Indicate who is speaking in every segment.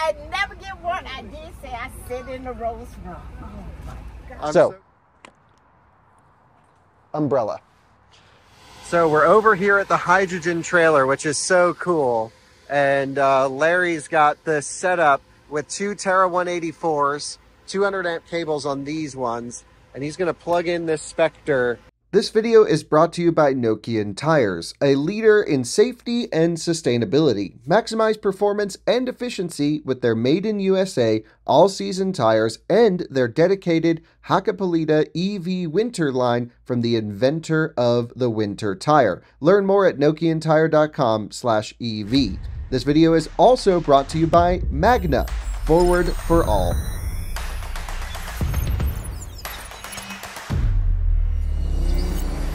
Speaker 1: I never get one. I did say I sit in the Rolls Royce. Oh my God.
Speaker 2: So, umbrella. So we're over here at the hydrogen trailer, which is so cool. And Larry's got this setup with two Terra 184s, 200 amp cables on these ones, and he's going to plug in this Spectre. This video is brought to you by Nokian Tires, a leader in safety and sustainability. Maximize performance and efficiency with their made in USA all-season tires and their dedicated Hakkapeliitta EV winter line from the inventor of the winter tire. Learn more at nokiantire.com/EV. This video is also brought to you by Magna, forward for all.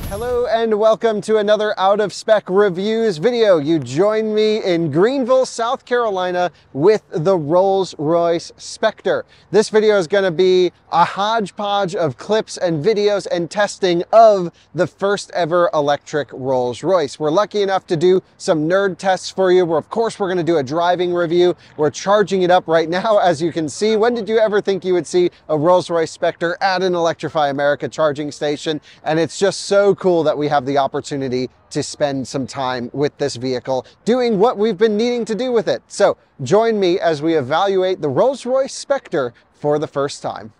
Speaker 2: Hello and welcome to another Out of Spec Reviews video. You join me in Greenville, South Carolina with the Rolls Royce Spectre. This video is going to be a hodgepodge of clips and videos and testing of the first ever electric Rolls Royce. We're lucky enough to do some nerd tests for you. Of course, we're going to do a driving review. We're charging it up right now, as you can see. When did you ever think you would see a Rolls Royce Spectre at an Electrify America charging station? And it's just so cool that we have the opportunity to spend some time with this vehicle doing what we've been needing to do with it. So join me as we evaluate the Rolls Royce Spectre for the first time.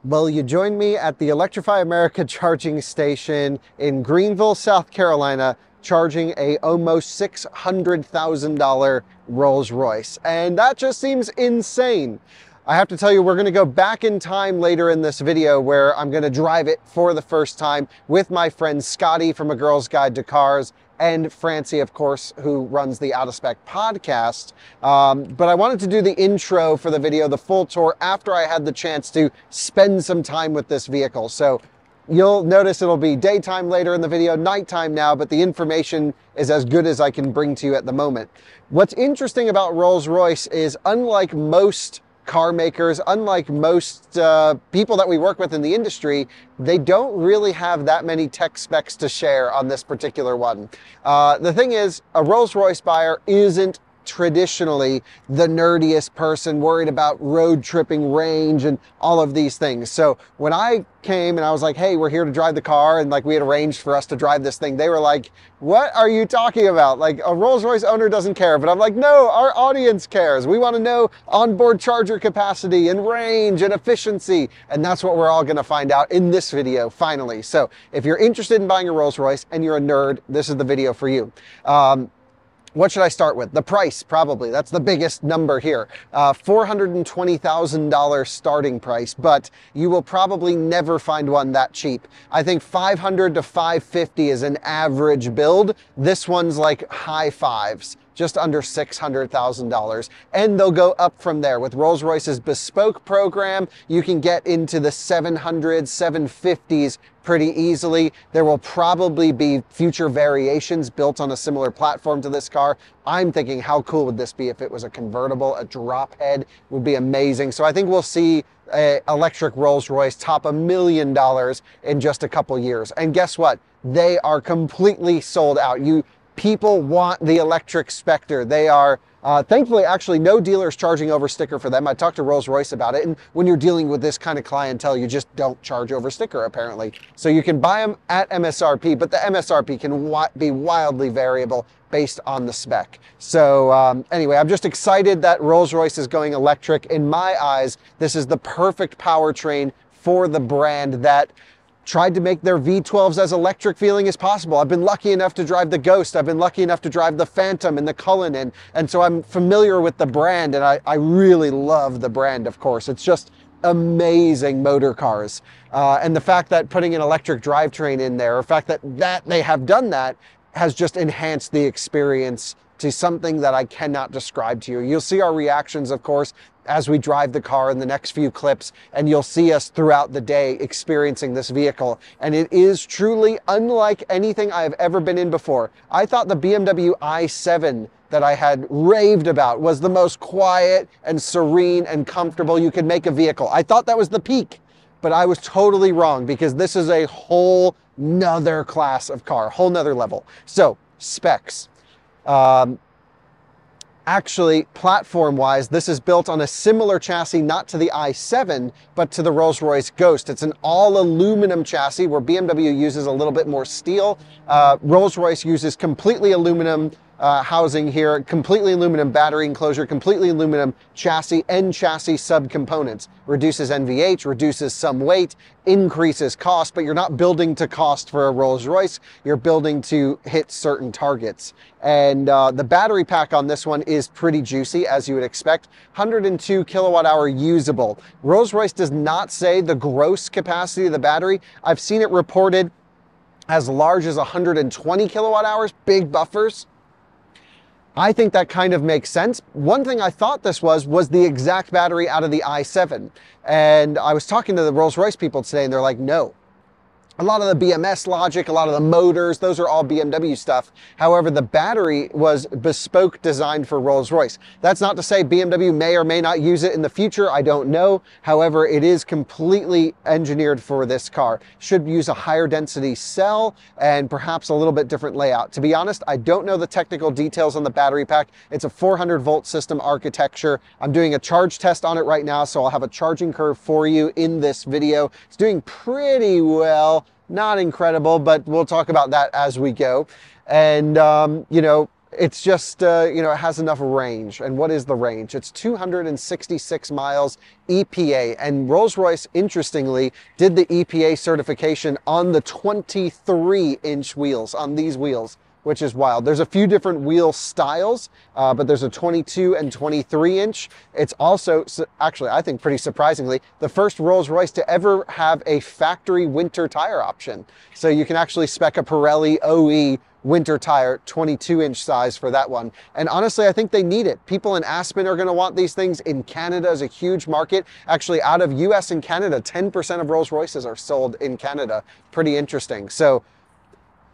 Speaker 2: Well, you join me at the Electrify America charging station in Greenville, South Carolina, charging a almost $600,000 Rolls Royce. And that just seems insane. I have to tell you, we're going to go back in time later in this video where I'm going to drive it for the first time with my friend Scotty from A Girl's Guide to Cars and Francie, of course, who runs the Out of Spec podcast. But I wanted to do the intro for the video, the full tour, after I had the chance to spend some time with this vehicle. So you'll notice it'll be daytime later in the video, nighttime now, but the information is as good as I can bring to you at the moment. What's interesting about Rolls Royce is, unlike most car makers, unlike most people that we work with in the industry, they don't really have that many tech specs to share on this particular one. The thing is, a Rolls Royce buyer isn't traditionally the nerdiest person worried about road tripping range and all of these things. So when I came and I was like, hey, we're here to drive the car, and like we had arranged for us to drive this thing, they were like, what are you talking about? Like, a Rolls Royce owner doesn't care. But I'm like, no, our audience cares. We want to know onboard charger capacity and range and efficiency. And that's what we're all going to find out in this video, finally. So if you're interested in buying a Rolls Royce and you're a nerd, this is the video for you. What should I start with? The price, probably. That's the biggest number here. $420,000 starting price, but you will probably never find one that cheap. I think $500 to $550 is an average build. This one's like high fives, just under $600,000. And they'll go up from there. With Rolls-Royce's bespoke program, you can get into the 700s, 750s pretty easily. There will probably be future variations built on a similar platform to this car. I'm thinking, how cool would this be if it was a convertible? A drop head would be amazing. So I think we'll see an electric Rolls-Royce top $1 million in just a couple years. And guess what? They are completely sold out. People want the electric Spectre. They are, thankfully, actually no dealers charging over sticker for them. I talked to Rolls-Royce about it, and when you're dealing with this kind of clientele, you just don't charge over sticker, apparently. So you can buy them at MSRP, but the MSRP can be wildly variable based on the spec. So anyway, I'm just excited that Rolls-Royce is going electric. In my eyes, this is the perfect powertrain for the brand that tried to make their V12s as electric feeling as possible. I've been lucky enough to drive the Ghost. I've been lucky enough to drive the Phantom and the Cullinan. And so I'm familiar with the brand, and I really love the brand, of course. It's just amazing motor cars. And the fact that putting an electric drivetrain in there, the fact that they have done that, has just enhanced the experience to something that I cannot describe to you. You'll see our reactions, of course, as we drive the car in the next few clips, and you'll see us throughout the day experiencing this vehicle. And it is truly unlike anything I've ever been in before. I thought the BMW i7 that I had raved about was the most quiet and serene and comfortable you could make a vehicle. I thought that was the peak, but I was totally wrong, because this is a whole nother class of car, whole nother level. So, specs. Actually, platform-wise, this is built on a similar chassis, not to the i7, but to the Rolls Royce Ghost. It's an all-aluminum chassis where BMW uses a little bit more steel. Rolls Royce uses completely aluminum housing here, completely aluminum battery enclosure, completely aluminum chassis and chassis subcomponents. Reduces NVH, reduces some weight, increases cost, but you're not building to cost for a Rolls Royce. You're building to hit certain targets. And the battery pack on this one is pretty juicy, as you would expect. 102 kilowatt hour usable. Rolls Royce does not say the gross capacity of the battery. I've seen it reported as large as 120 kilowatt hours, big buffers. I think that kind of makes sense. One thing I thought this was the exact battery out of the i7. And I was talking to the Rolls-Royce people today and they're like, no. A lot of the BMS logic, a lot of the motors, those are all BMW stuff. However, the battery was bespoke designed for Rolls-Royce. That's not to say BMW may or may not use it in the future, I don't know. However, it is completely engineered for this car. Should use a higher density cell and perhaps a little bit different layout. To be honest, I don't know the technical details on the battery pack. It's a 400 volt system architecture. I'm doing a charge test on it right now, so I'll have a charging curve for you in this video. It's doing pretty well. Not incredible, but we'll talk about that as we go. And, you know, it's just, you know, it has enough range. And what is the range? It's 266 miles EPA. And Rolls-Royce, interestingly, did the EPA certification on the 23-inch wheels, on these wheels, which is wild. There's a few different wheel styles, but there's a 22 and 23 inch. It's also, actually, I think pretty surprisingly, the first Rolls-Royce to ever have a factory winter tire option. So you can actually spec a Pirelli OE winter tire, 22 inch size for that one. And honestly, I think they need it. People in Aspen are gonna want these things. In Canada is a huge market. Actually, out of US and Canada, 10% of Rolls-Royces are sold in Canada. Pretty interesting. So,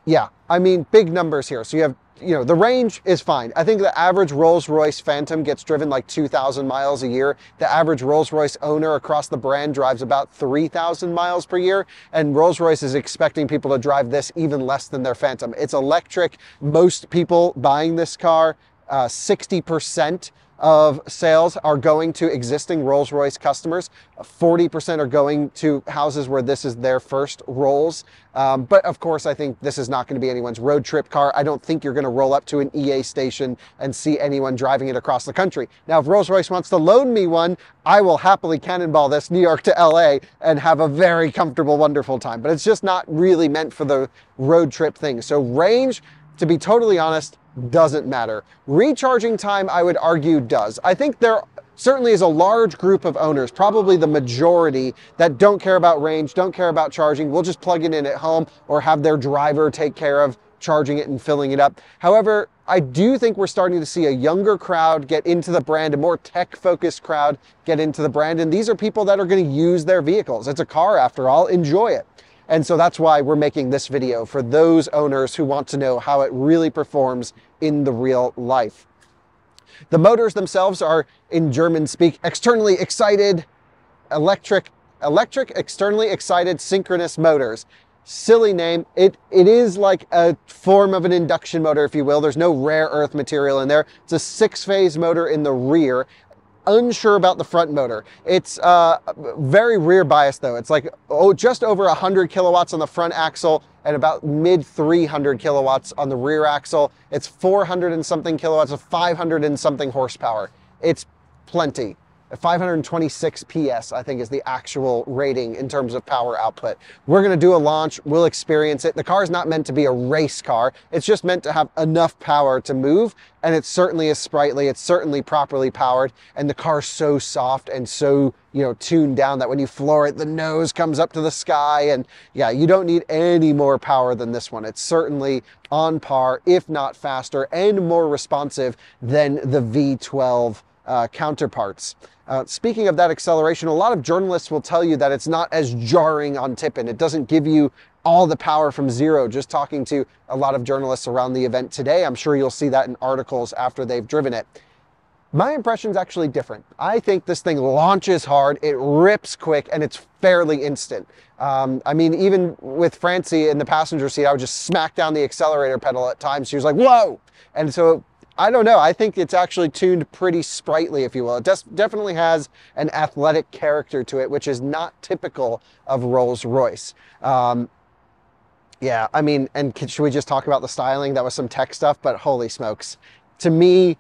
Speaker 2: yeah, I mean, big numbers here. So you have, you know, the range is fine. I think the average Rolls-Royce Phantom gets driven like 2,000 miles a year. The average Rolls-Royce owner across the brand drives about 3,000 miles per year. And Rolls-Royce is expecting people to drive this even less than their Phantom. It's electric. Most people buying this car, 60% of sales are going to existing Rolls-Royce customers. 40% are going to houses where this is their first Rolls. But of course, I think this is not going to be anyone's road trip car. I don't think you're going to roll up to an EA station and see anyone driving it across the country. Now, if Rolls-Royce wants to loan me one, I will happily cannonball this New York to LA and have a very comfortable, wonderful time. But it's just not really meant for the road trip thing. So range, to be totally honest, doesn't matter. Recharging time, I would argue, does. I think there certainly is a large group of owners, probably the majority, that don't care about range, don't care about charging. We'll just plug it in at home or have their driver take care of charging it and filling it up. However, I do think we're starting to see a younger crowd get into the brand, a more tech-focused crowd get into the brand. And these are people that are going to use their vehicles. It's a car, after all. Enjoy it. And so that's why we're making this video, for those owners who want to know how it really performs in the real life. The motors themselves are, in German speak, externally excited, electric externally excited synchronous motors. Silly name. It is like a form of an induction motor, if you will. There's no rare earth material in there. It's a 6-phase motor in the rear. Unsure about the front motor. It's very rear biased though. It's like just over 100 kilowatts on the front axle and about mid 300 kilowatts on the rear axle. It's 400 and something kilowatts of 500 and something horsepower. It's plenty. 526 PS, I think, is the actual rating in terms of power output. We're going to do a launch. We'll experience it. The car is not meant to be a race car. It's just meant to have enough power to move. And it certainly is sprightly. It's certainly properly powered. And the car's so soft and so, you know, tuned down that when you floor it, the nose comes up to the sky. And yeah, you don't need any more power than this one. It's certainly on par, if not faster, and more responsive than the V12 counterparts. Speaking of that acceleration, a lot of journalists will tell you that it's not as jarring on tip-in. It doesn't give you all the power from zero. Just talking to a lot of journalists around the event today, I'm sure you'll see that in articles after they've driven it. My impression's actually different. I think this thing launches hard, it rips quick, and it's fairly instant. I mean, even with Francie in the passenger seat, I would just smack down the accelerator pedal at times. She was like, whoa! And so, I don't know, I think it's actually tuned pretty sprightly, if you will. It definitely has an athletic character to it, which is not typical of Rolls Royce. Yeah, I mean, and should we just talk about the styling? That was some tech stuff, but holy smokes. To me,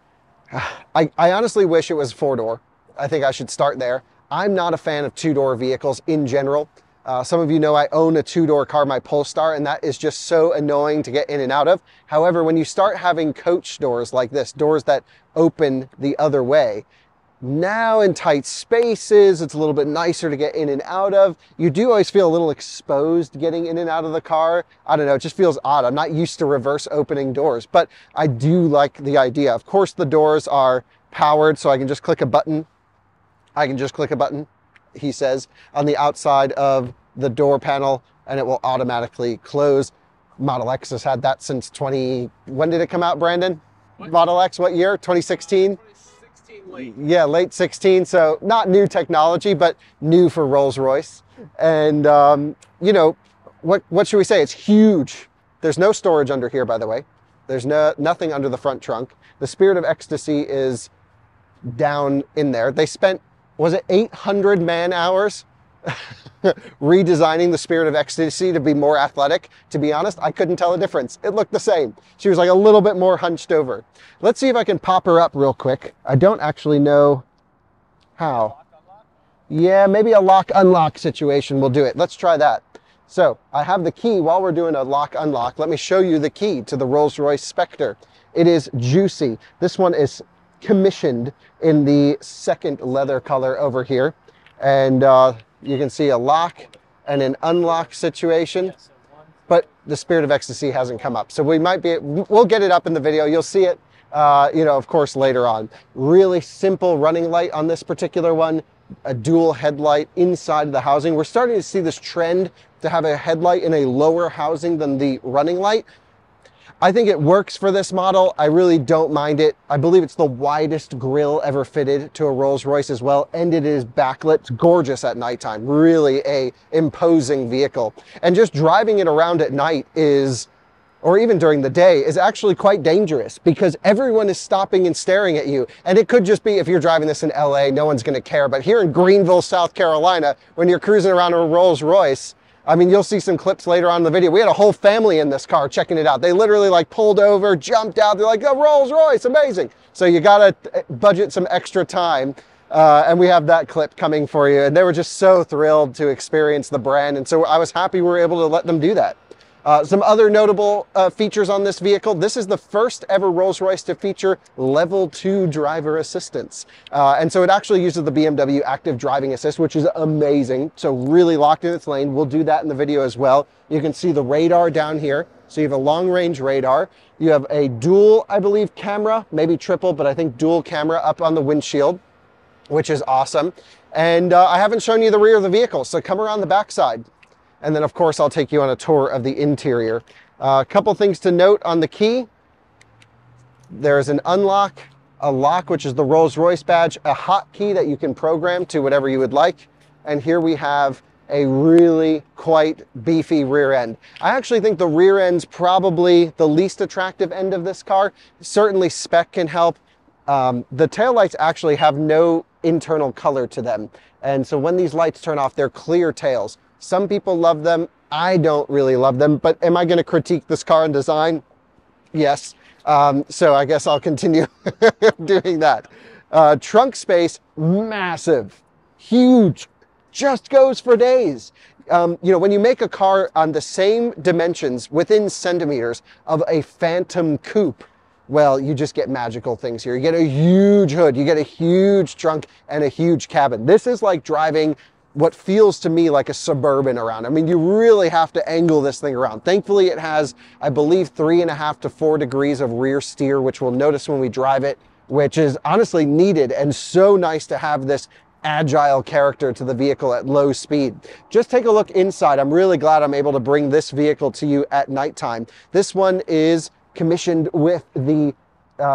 Speaker 2: I honestly wish it was four-door. I think I should start there. I'm not a fan of two-door vehicles in general. Some of you know I own a two-door car, my Polestar, and that is just so annoying to get in and out of. However, when you start having coach doors like this, doors that open the other way, now in tight spaces, it's a little bit nicer to get in and out of. You do always feel a little exposed getting in and out of the car. I don't know, it just feels odd. I'm not used to reverse opening doors, but I do like the idea. Of course, the doors are powered, so I can just click a button. He says, on the outside of the door panel, and it will automatically close. Model X has had that since when did it come out, Brandon? What? Model X, what year? 2016?
Speaker 3: Late.
Speaker 2: Yeah, late 16, so not new technology, but new for Rolls-Royce. And, you know, what should we say? It's huge. There's no storage under here, by the way. There's nothing under the front trunk. The Spirit of Ecstasy is down in there. They spent, was it 800 man-hours redesigning the Spirit of Ecstasy to be more athletic? To be honest, I couldn't tell a difference. It looked the same. She was like a little bit more hunched over. Let's see if I can pop her up real quick. I don't actually know how. Yeah, maybe a lock-unlock situation will do it. Let's try that. So I have the key. While we're doing a lock-unlock, let me show you the key to the Rolls Royce Spectre. It is juicy. This one is commissioned in the second leather color over here. And you can see a lock and an unlock situation, but the Spirit of Ecstasy hasn't come up. So we'll get it up in the video. You'll see it, you know, of course, later on. Really simple running light on this particular one, a dual headlight inside of the housing. We're starting to see this trend to have a headlight in a lower housing than the running light. I think it works for this model. I really don't mind it. I believe it's the widest grille ever fitted to a Rolls Royce as well, and it is backlit. It's gorgeous at nighttime. Really a imposing vehicle. And just driving it around at night is, or even during the day, is actually quite dangerous because everyone is stopping and staring at you. And it could just be, if you're driving this in LA, no one's gonna care. But here in Greenville, South Carolina, when you're cruising around a Rolls Royce, I mean, you'll see some clips later on in the video. We had a whole family in this car checking it out. They literally like pulled over, jumped out. They're like, oh, Rolls Royce, amazing. So you gotta budget some extra time. And we have that clip coming for you. And they were just so thrilled to experience the brand. And so I was happy we were able to let them do that. Some other notable features on this vehicle. This is the first ever Rolls Royce to feature level 2 driver assistance. And so it actually uses the BMW Active Driving Assist, which is amazing. So really locked in its lane. We'll do that in the video as well. You can see the radar down here. So you have a long range radar. You have a dual, I believe, camera, maybe triple, but I think dual camera up on the windshield, which is awesome. And I haven't shown you the rear of the vehicle, so come around the backside. And then, of course, I'll take you on a tour of the interior. A couple things to note on the key. There's an unlock, a lock, which is the Rolls Royce badge, a hotkey that you can program to whatever you would like. And here we have a really quite beefy rear end. I actually think the rear end's probably the least attractive end of this car. Certainly spec can help. The taillights actually have no internal color to them. And so when these lights turn off, they're clear tails. Some people love them. I don't really love them, but am I going to critique this car in design? Yes. So I guess I'll continue doing that. Trunk space, massive, huge, just goes for days. You know, when you make a car on the same dimensions within centimeters of a Phantom coupe, well, you just get magical things here. You get a huge hood, you get a huge trunk and a huge cabin. This is like driving what feels to me like a Suburban around. I mean, you really have to angle this thing around. Thankfully, it has, I believe, 3.5 to 4 degrees of rear steer, which we'll notice when we drive it, which is honestly needed and so nice to have this agile character to the vehicle at low speed. Just take a look inside. I'm really glad I'm able to bring this vehicle to you at nighttime. This one is commissioned with the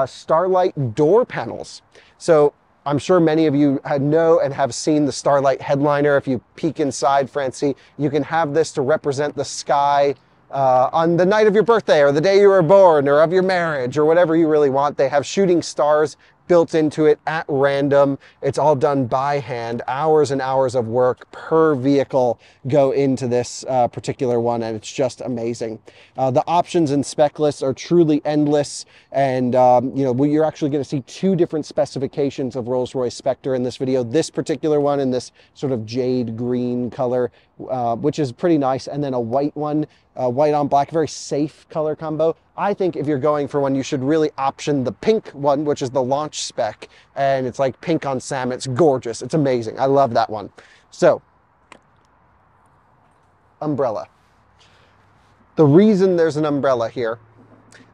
Speaker 2: Starlight door panels. So I'm sure many of you know and have seen the Starlight headliner. If you peek inside, Francie, you can have this to represent the sky on the night of your birthday or the day you were born or of your marriage or whatever you really want. They have shooting stars built into it at random. It's all done by hand. Hours and hours of work per vehicle go into this particular one, and it's just amazing. The options and spec lists are truly endless, and you know, you're actually going to see two different specifications of Rolls Royce Spectre in this video. This particular one in this sort of jade green color, which is pretty nice, and then a white one, white on black, very safe color combo. I think if you're going for one, you should really option the pink one, which is the launch spec, and it's like pink on salmon. It's gorgeous. It's amazing. I love that one. So, umbrella. The reason there's an umbrella here,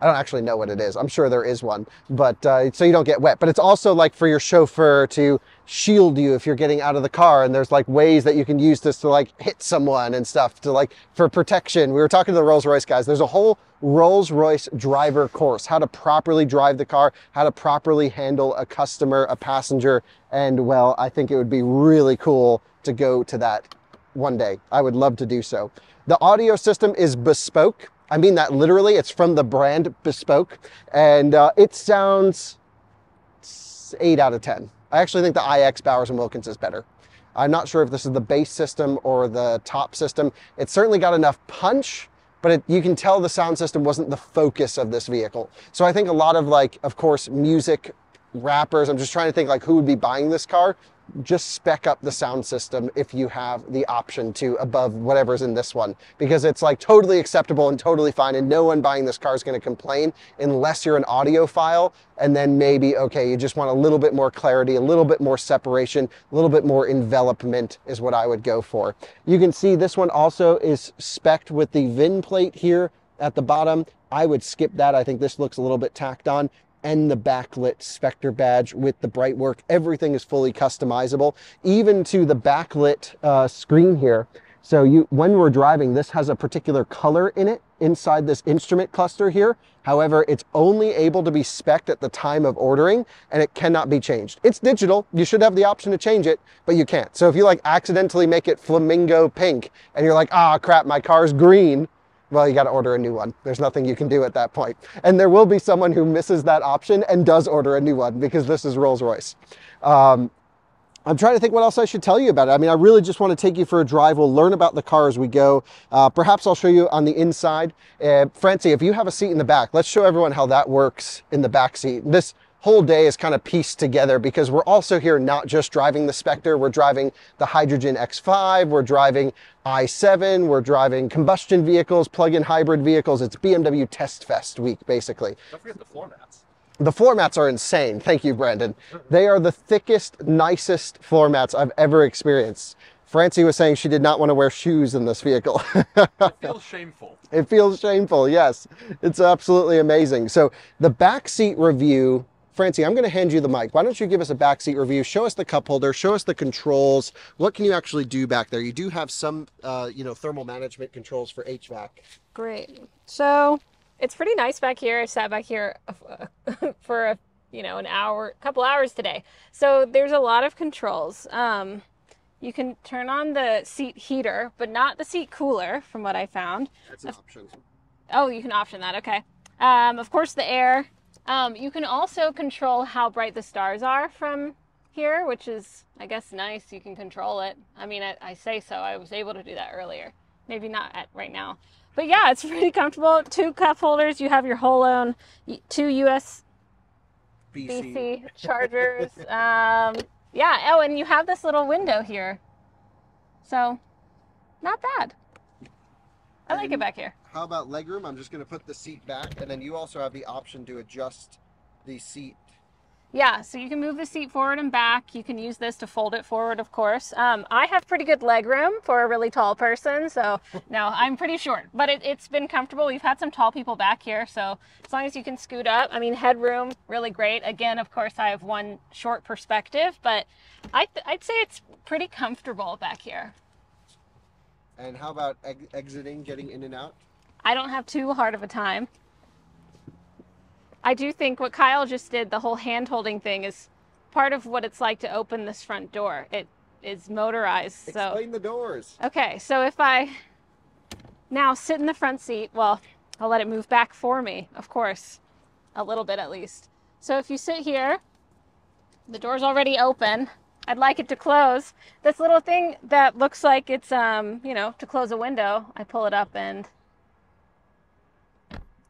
Speaker 2: I don't actually know what it is. I'm sure there is one, but so you don't get wet. But it's also like for your chauffeur to shield you if you're getting out of the car, and there's like ways that you can use this to like hit someone and stuff to like for protection. We were talking to the Rolls Royce guys. There's a whole Rolls Royce driver course, how to properly drive the car, how to properly handle a customer, a passenger, and well, I think it would be really cool to go to that one day. I would love to do so. The audio system is bespoke. I mean that literally. It's from the brand Bespoke, and it sounds 8 out of 10. I actually think the iX Bowers & Wilkins is better. I'm not sure if this is the base system or the top system. It's certainly got enough punch, but you can tell the sound system wasn't the focus of this vehicle. So I think a lot of, like, of course, music rappers, I'm just trying to think like who would be buying this car. Just spec up the sound system if you have the option to above whatever's in this one, because it's like totally acceptable and totally fine, and no one buying this car is going to complain unless you're an audiophile, and then maybe, okay, you just want a little bit more clarity, a little bit more separation, a little bit more envelopment is what I would go for. You can see this one also is spec'd with the VIN plate here at the bottom. I would skip that. I think this looks a little bit tacked on. And the backlit Spectre badge with the bright work. Everything is fully customizable, even to the backlit screen here. So when we're driving, this has a particular color in it inside this instrument cluster here. However, it's only able to be spec'd at the time of ordering, and it cannot be changed. It's digital. You should have the option to change it, but you can't. So if you like accidentally make it flamingo pink and you're like, ah, crap, my car's green, well, you got to order a new one. There's nothing you can do at that point. And there will be someone who misses that option and does order a new one, because this is Rolls Royce. I'm trying to think what else I should tell you about it. I mean, I really just want to take you for a drive. We'll learn about the car as we go. Perhaps I'll show you on the inside. Francie, if you have a seat in the back, let's show everyone how that works in the back seat. This whole day is kind of pieced together because we're also here not just driving the Spectre, we're driving the Hydrogen X5, we're driving i7, we're driving combustion vehicles, plug-in hybrid vehicles. It's BMW Test Fest week, basically.
Speaker 3: Don't forget the floor mats.
Speaker 2: The floor mats are insane. Thank you, Brandon. They are the thickest, nicest floor mats I've ever experienced. Francie was saying she did not want to wear shoes in this vehicle.
Speaker 3: It feels shameful.
Speaker 2: It feels shameful, yes. It's absolutely amazing. So the backseat review, Francie, I'm going to hand you the mic. Why don't you give us a backseat review? Show us the cup holder, show us the controls. What can you actually do back there? You do have some, you know, thermal management controls for HVAC.
Speaker 4: Great. So it's pretty nice back here. I sat back here for a, you know, a couple hours today. So there's a lot of controls. You can turn on the seat heater, but not the seat cooler, from what I found.
Speaker 2: That's an option.
Speaker 4: Oh, you can option that. Okay. Of course, the air. You can also control how bright the stars are from here, which is, I guess, nice. You can control it. I mean, I say so. I was able to do that earlier. Maybe not right now. But yeah, it's pretty comfortable. 2 cup holders. You have your whole own 2 USB-C chargers. Yeah. Oh, and you have this little window here. So, not bad. I like it back here.
Speaker 2: How about legroom? I'm just going to put the seat back, and then you also have the option to adjust the seat.
Speaker 4: Yeah, so you can move the seat forward and back. You can use this to fold it forward, of course. I have pretty good leg room for a really tall person, so no, I'm pretty short, but it's been comfortable. We've had some tall people back here, so as long as you can scoot up. I mean, headroom, really great. Again, of course, I have one short perspective, but I'd say it's pretty comfortable back here.
Speaker 2: And how about exiting, getting in and out?
Speaker 4: I don't have too hard of a time. I do think what Kyle just did, the whole hand-holding thing, is part of what it's like to open this front door. It is motorized.
Speaker 2: Explain the doors.
Speaker 4: Okay, so if I now sit in the front seat, well, I'll let it move back for me, of course, a little bit at least. So if you sit here, the door's already open. I'd like it to close. This little thing that looks like it's, you know, to close a window, I pull it up and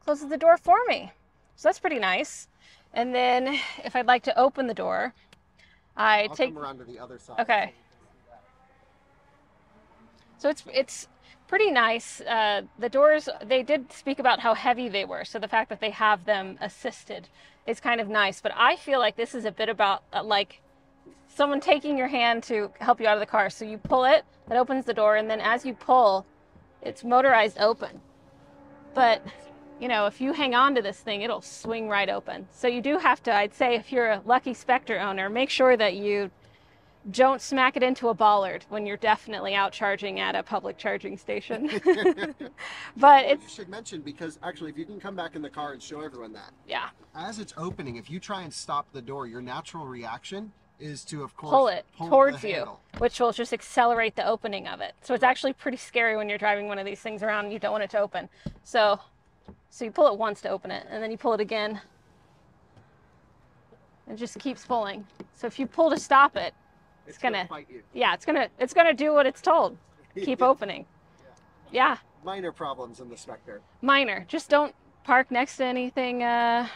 Speaker 4: closes the door for me. So that's pretty nice. And then if I'd like to open the door, I'll come around to the other side. Okay. So it's pretty nice. The doors, they did speak about how heavy they were. So the fact that they have them assisted is kind of nice. But I feel like this is a bit about like someone taking your hand to help you out of the car. So you pull it, that opens the door. And then as you pull, it's motorized open. But you know, if you hang on to this thing, it'll swing right open. So you do have to, I'd say, if you're a lucky Spectre owner, make sure that you don't smack it into a bollard when you're definitely out charging at a public charging station. But you
Speaker 2: should mention, because actually, if you can come back in the car and show everyone that.
Speaker 4: Yeah.
Speaker 2: As it's opening, if you try and stop the door, your natural reaction is to, of course,
Speaker 4: pull it towards you, which will just accelerate the opening of it. So it's actually pretty scary when you're driving one of these things around and you don't want it to open. So you pull it once to open it, and then you pull it again. It just keeps pulling. So if you pull to stop it, it's gonna fight you. Yeah, it's gonna do what it's told. Keep opening. Yeah.
Speaker 2: Minor problems in the Spectre.
Speaker 4: Minor. Just don't park next to anything that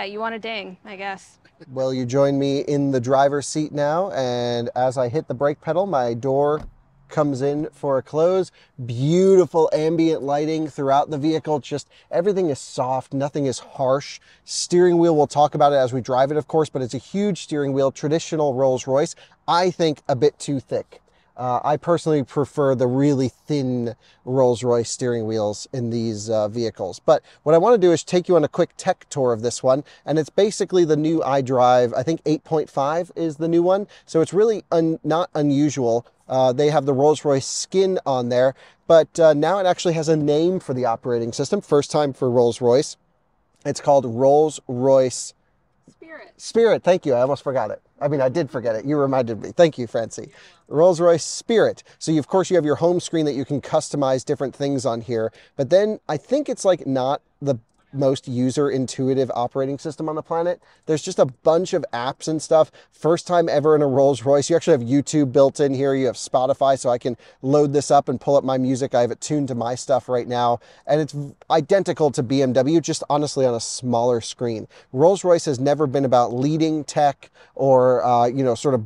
Speaker 4: you want to ding, I guess.
Speaker 2: Well, you join me in the driver's seat now, and as I hit the brake pedal, my door comes in for a close. Beautiful ambient lighting throughout the vehicle. Just everything is soft, nothing is harsh. Steering wheel, we'll talk about it as we drive it, of course, but it's a huge steering wheel, traditional Rolls Royce. I think a bit too thick. I personally prefer the really thin Rolls Royce steering wheels in these vehicles. But what I want to do is take you on a quick tech tour of this one. And it's basically the new iDrive, I think 8.5 is the new one. So it's really not unusual. They have the Rolls Royce skin on there, but now it actually has a name for the operating system. First time for Rolls Royce. It's called Rolls Royce Spirit. Thank you. I almost forgot it. I mean, I did forget it. You reminded me. Thank you, Francie. Rolls Royce Spirit. So of course you have your home screen that you can customize different things on here. But then I think it's like not the most user intuitive operating system on the planet. There's just a bunch of apps and stuff. First time ever in a Rolls Royce. You actually have YouTube built in here. You have Spotify, so I can load this up and pull up my music. I have it tuned to my stuff right now. And it's identical to BMW, just honestly on a smaller screen. Rolls Royce has never been about leading tech or, you know, sort of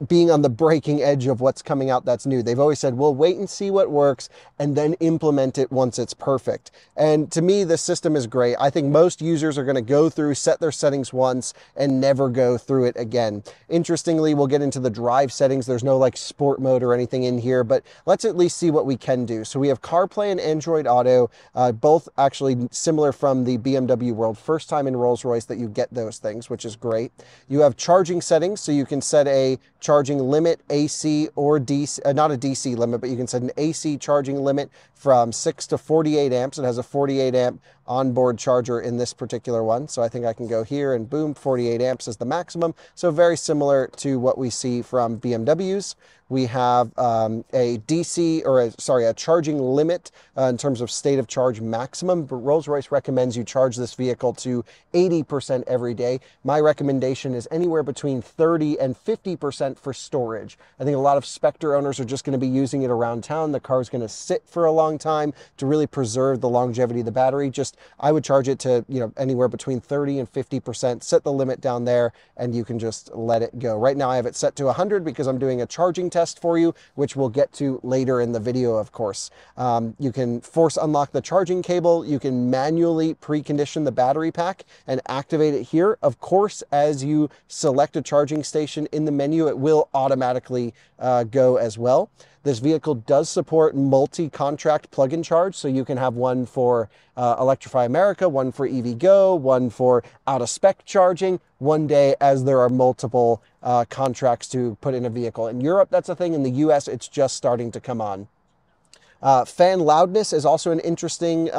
Speaker 2: being on the breaking edge of what's coming out that's new. They've always said, we'll wait and see what works and then implement it once it's perfect. And to me, this system is great. I think most users are going to go through, set their settings once and never go through it again. Interestingly, we'll get into the drive settings. There's no like sport mode or anything in here, but let's at least see what we can do. So we have CarPlay and Android Auto, both actually similar from the BMW world. First time in Rolls-Royce that you get those things, which is great. You have charging settings, so you can set a charging limit, AC or DC, not a DC limit, but you can set an AC charging limit from 6 to 48 amps. It has a 48 amp onboard charger in this particular one. So I think I can go here and boom, 48 amps is the maximum. So very similar to what we see from BMWs. We have a DC, or a charging limit in terms of state of charge maximum. But Rolls-Royce recommends you charge this vehicle to 80% every day. My recommendation is anywhere between 30 and 50% for storage. I think a lot of Spectre owners are just going to be using it around town. The car is going to sit for a long time to really preserve the longevity of the battery. I would charge it to, you know, anywhere between 30 and 50%, set the limit down there, and you can just let it go. Right now I have it set to 100 because I'm doing a charging test for you, which we'll get to later in the video, of course. You can force unlock the charging cable. You can manually precondition the battery pack and activate it here. Of course, as you select a charging station in the menu, it will automatically go as well. This vehicle does support multi-contract plug-in charge, so you can have one for Electrify America, one for EVgo, one for out-of-spec charging, one day as there are multiple contracts to put in a vehicle. In Europe, that's a thing. In the US, it's just starting to come on. Fan loudness is also an interesting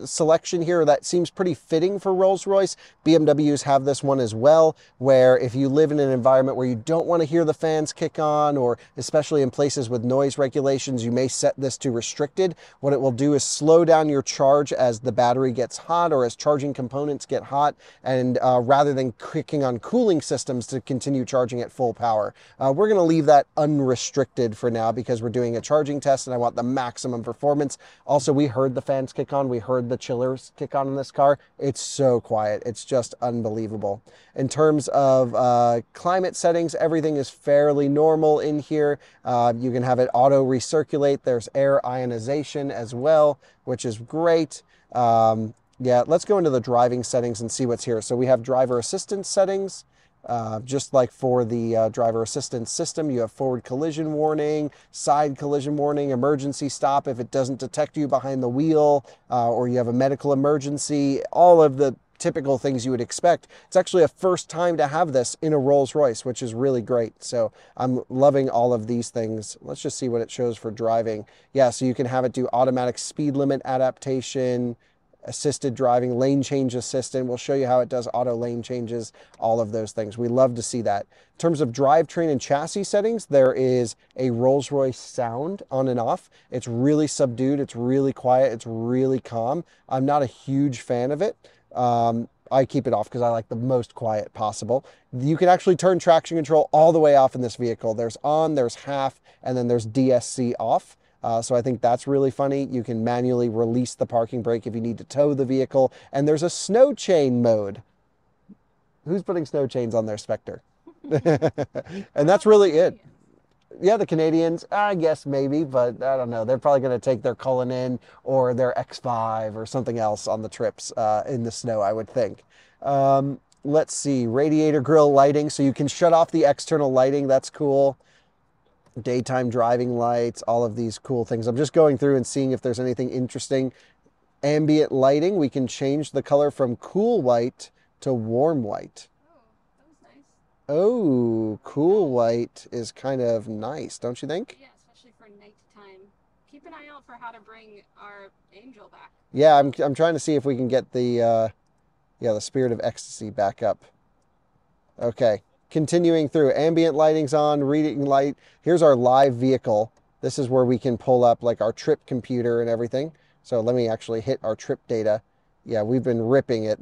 Speaker 2: selection here that seems pretty fitting for Rolls-Royce. BMWs have this one as well, where if you live in an environment where you don't want to hear the fans kick on, or especially in places with noise regulations, you may set this to restricted. What it will do is slow down your charge as the battery gets hot or as charging components get hot, and rather than clicking on cooling systems to continue charging at full power. We're going to leave that unrestricted for now because we're doing a charging test and I want the maximum performance. Also, we heard the fans kick on. We heard the chillers kick on in this car. It's so quiet. It's just unbelievable. In terms of climate settings, everything is fairly normal in here. You can have it auto recirculate. There's air ionization as well, which is great. Yeah, let's go into the driving settings and see what's here. So we have driver assistance settings. Just like for the driver assistance system, you have forward collision warning, side collision warning, emergency stop if it doesn't detect you behind the wheel, or you have a medical emergency, all of the typical things you would expect. It's actually a first time to have this in a Rolls-Royce, which is really great. So I'm loving all of these things. Let's just see what it shows for driving. Yeah, so you can have it do automatic speed limit adaptation, assisted driving, lane change assistant. We'll show you how it does auto lane changes, all of those things. We love to see that. In terms of drivetrain and chassis settings, there is a Rolls-Royce sound on and off. It's really subdued. It's really quiet. It's really calm. I'm not a huge fan of it. I keep it off because I like the most quiet possible. You can actually turn traction control all the way off in this vehicle. There's on, there's half, and then there's DSC off. So I think that's really funny. You can manually release the parking brake if you need to tow the vehicle. And there's a snow chain mode. Who's putting snow chains on their Spectre? And that's really it. Yeah, the Canadians, I guess maybe, but I don't know. They're probably going to take their Cullinan or their X5 or something else on the trips in the snow, I would think. Let's see, radiator grille lighting. So you can shut off the external lighting. That's cool. Daytime driving lights, all of these cool things. I'm just going through and seeing if there's anything interesting. Ambient lighting, we can change the color from cool white to warm white.
Speaker 4: Oh, that was nice.
Speaker 2: Oh, cool white is kind of nice, don't you think?
Speaker 4: Yeah, especially for nighttime. Keep an eye out for how to bring our Angel back.
Speaker 2: Yeah, I'm trying to see if we can get the Spirit of Ecstasy back up. Okay. Continuing through, ambient lighting's on, reading light. Here's our live vehicle. This is where we can pull up like our trip computer and everything. So let me actually hit our trip data. Yeah, we've been ripping it.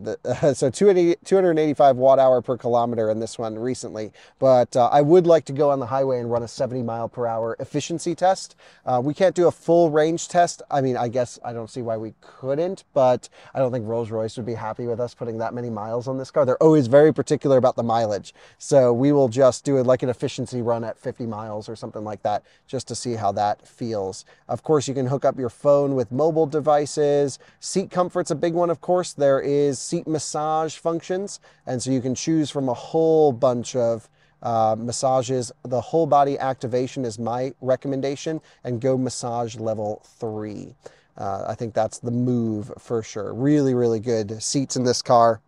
Speaker 2: So 285 watt hour per kilometer in this one recently. But I would like to go on the highway and run a 70 mile per hour efficiency test. We can't do a full range test. I mean, I guess I don't see why we couldn't, but I don't think Rolls-Royce would be happy with us putting that many miles on this car. They're always very particular about the mileage. So we will just do it like an efficiency run at 50 miles or something like that, just to see how that feels. Of course, you can hook up your phone with mobile devices. Seat comfort's a big one. Of course, there is seat massage functions, and so you can choose from a whole bunch of massages. The whole body activation is my recommendation, and go massage level 3. I think that's the move for sure. Really, really good seats in this car,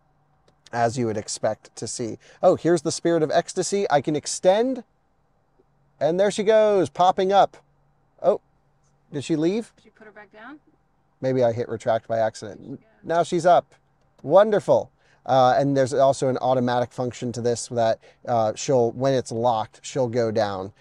Speaker 2: as you would expect to see. Oh, here's the Spirit of Ecstasy. I can extend, and there she goes, popping up. Oh, did she leave?
Speaker 4: Did you put her back down?
Speaker 2: Maybe I hit retract by accident. Now she's up. Wonderful. And there's also an automatic function to this that when it's locked, she'll go down.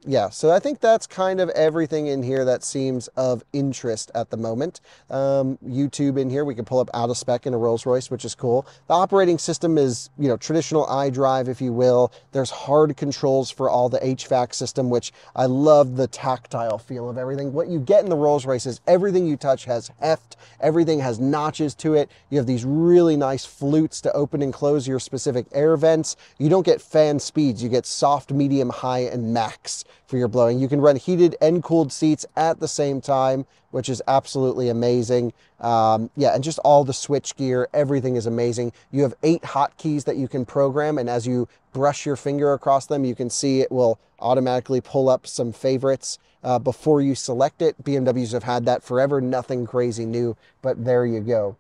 Speaker 2: Yeah, so I think that's kind of everything in here that seems of interest at the moment. YouTube in here, we can pull up out of spec in a Rolls-Royce, which is cool. The operating system is, traditional iDrive, if you will. There's hard controls for all the HVAC system, which I love the tactile feel of everything. What you get in the Rolls-Royce is everything you touch has heft. Everything has notches to it. You have these really nice flutes to open and close your specific air vents. You don't get fan speeds. You get soft, medium, high, and max for your blowing. You can run heated and cooled seats at the same time, which is absolutely amazing. Yeah, and just all the switch gear, everything is amazing. You have 8 hotkeys that you can program, and as you brush your finger across them, you can see it will automatically pull up some favorites before you select it. BMWs have had that forever, nothing crazy new, but there you go.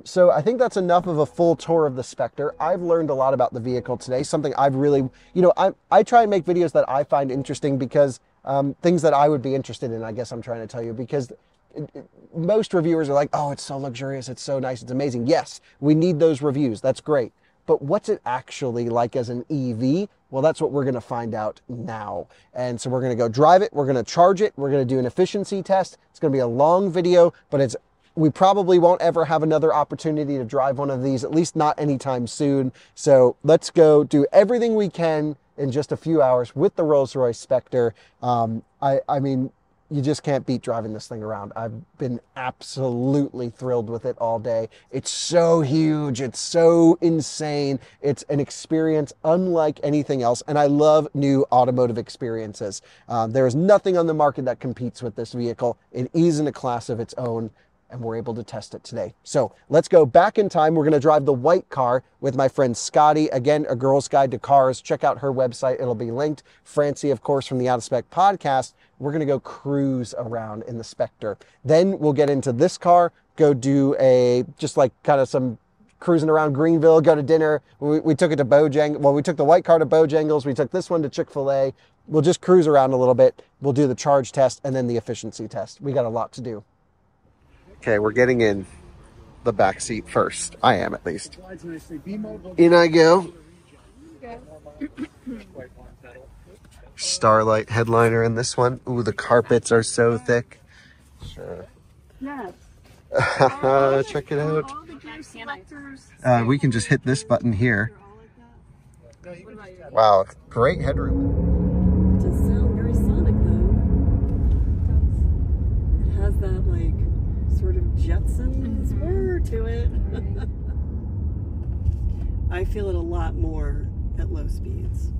Speaker 2: So I think that's enough of a full tour of the Spectre. I've learned a lot about the vehicle today, something I've really, I try and make videos that I find interesting because things that I would be interested in, I guess I'm trying to tell you, because most reviewers are like, oh, it's so luxurious, it's so nice, it's amazing. Yes, we need those reviews, that's great. But what's it actually like as an EV? Well, that's what we're going to find out now. And so we're going to go drive it, we're going to charge it, we're going to do an efficiency test. It's going to be a long video, but we probably won't ever have another opportunity to drive one of these, at least not anytime soon. So let's go do everything we can in just a few hours with the Rolls Royce Spectre. I mean, you just can't beat driving this thing around. I've been absolutely thrilled with it all day. It's so huge. It's so insane. It's an experience unlike anything else. And I love new automotive experiences. There is nothing on the market that competes with this vehicle. It is in a class of its own, and we're able to test it today. So let's go back in time. We're going to drive the white car with my friend Scotty. Again, A Girl's Guide to Cars. Check out her website. It'll be linked. Francie, of course, from the Out of Spec podcast. We're going to go cruise around in the Spectre. Then we'll get into this car, go do just like kind of some cruising around Greenville, go to dinner. We took it to Bojangles. Well, we took the white car to Bojangles. We took this one to Chick-fil-A. We'll just cruise around a little bit. We'll do the charge test and then the efficiency test. We got a lot to do. Okay, we're getting in the back seat first. I am, at least. In I go. Starlight headliner in this one. Ooh, the carpets are so thick. Sure.
Speaker 1: Yes.
Speaker 2: Check it out. We can just hit this button here. Wow, great headroom.
Speaker 5: It does sound very sonic, though. It has that, like, sort of Jetsons whir to it. I feel it a lot more at low speeds.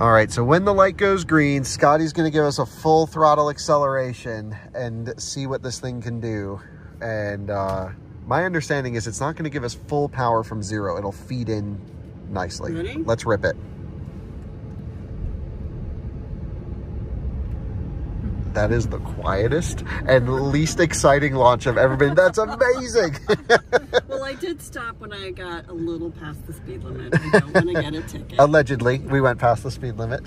Speaker 2: All right, so when the light goes green, Scotty's gonna give us a full throttle acceleration and see what this thing can do. And my understanding is it's not gonna give us full power from zero. It'll feed in nicely.
Speaker 5: Ready?
Speaker 2: Let's rip it. That is the quietest and least exciting launch I've ever been. That's amazing.
Speaker 5: Well, I did stop when I got a little past the speed limit. I don't want to get a ticket.
Speaker 2: Allegedly, we went past the speed limit.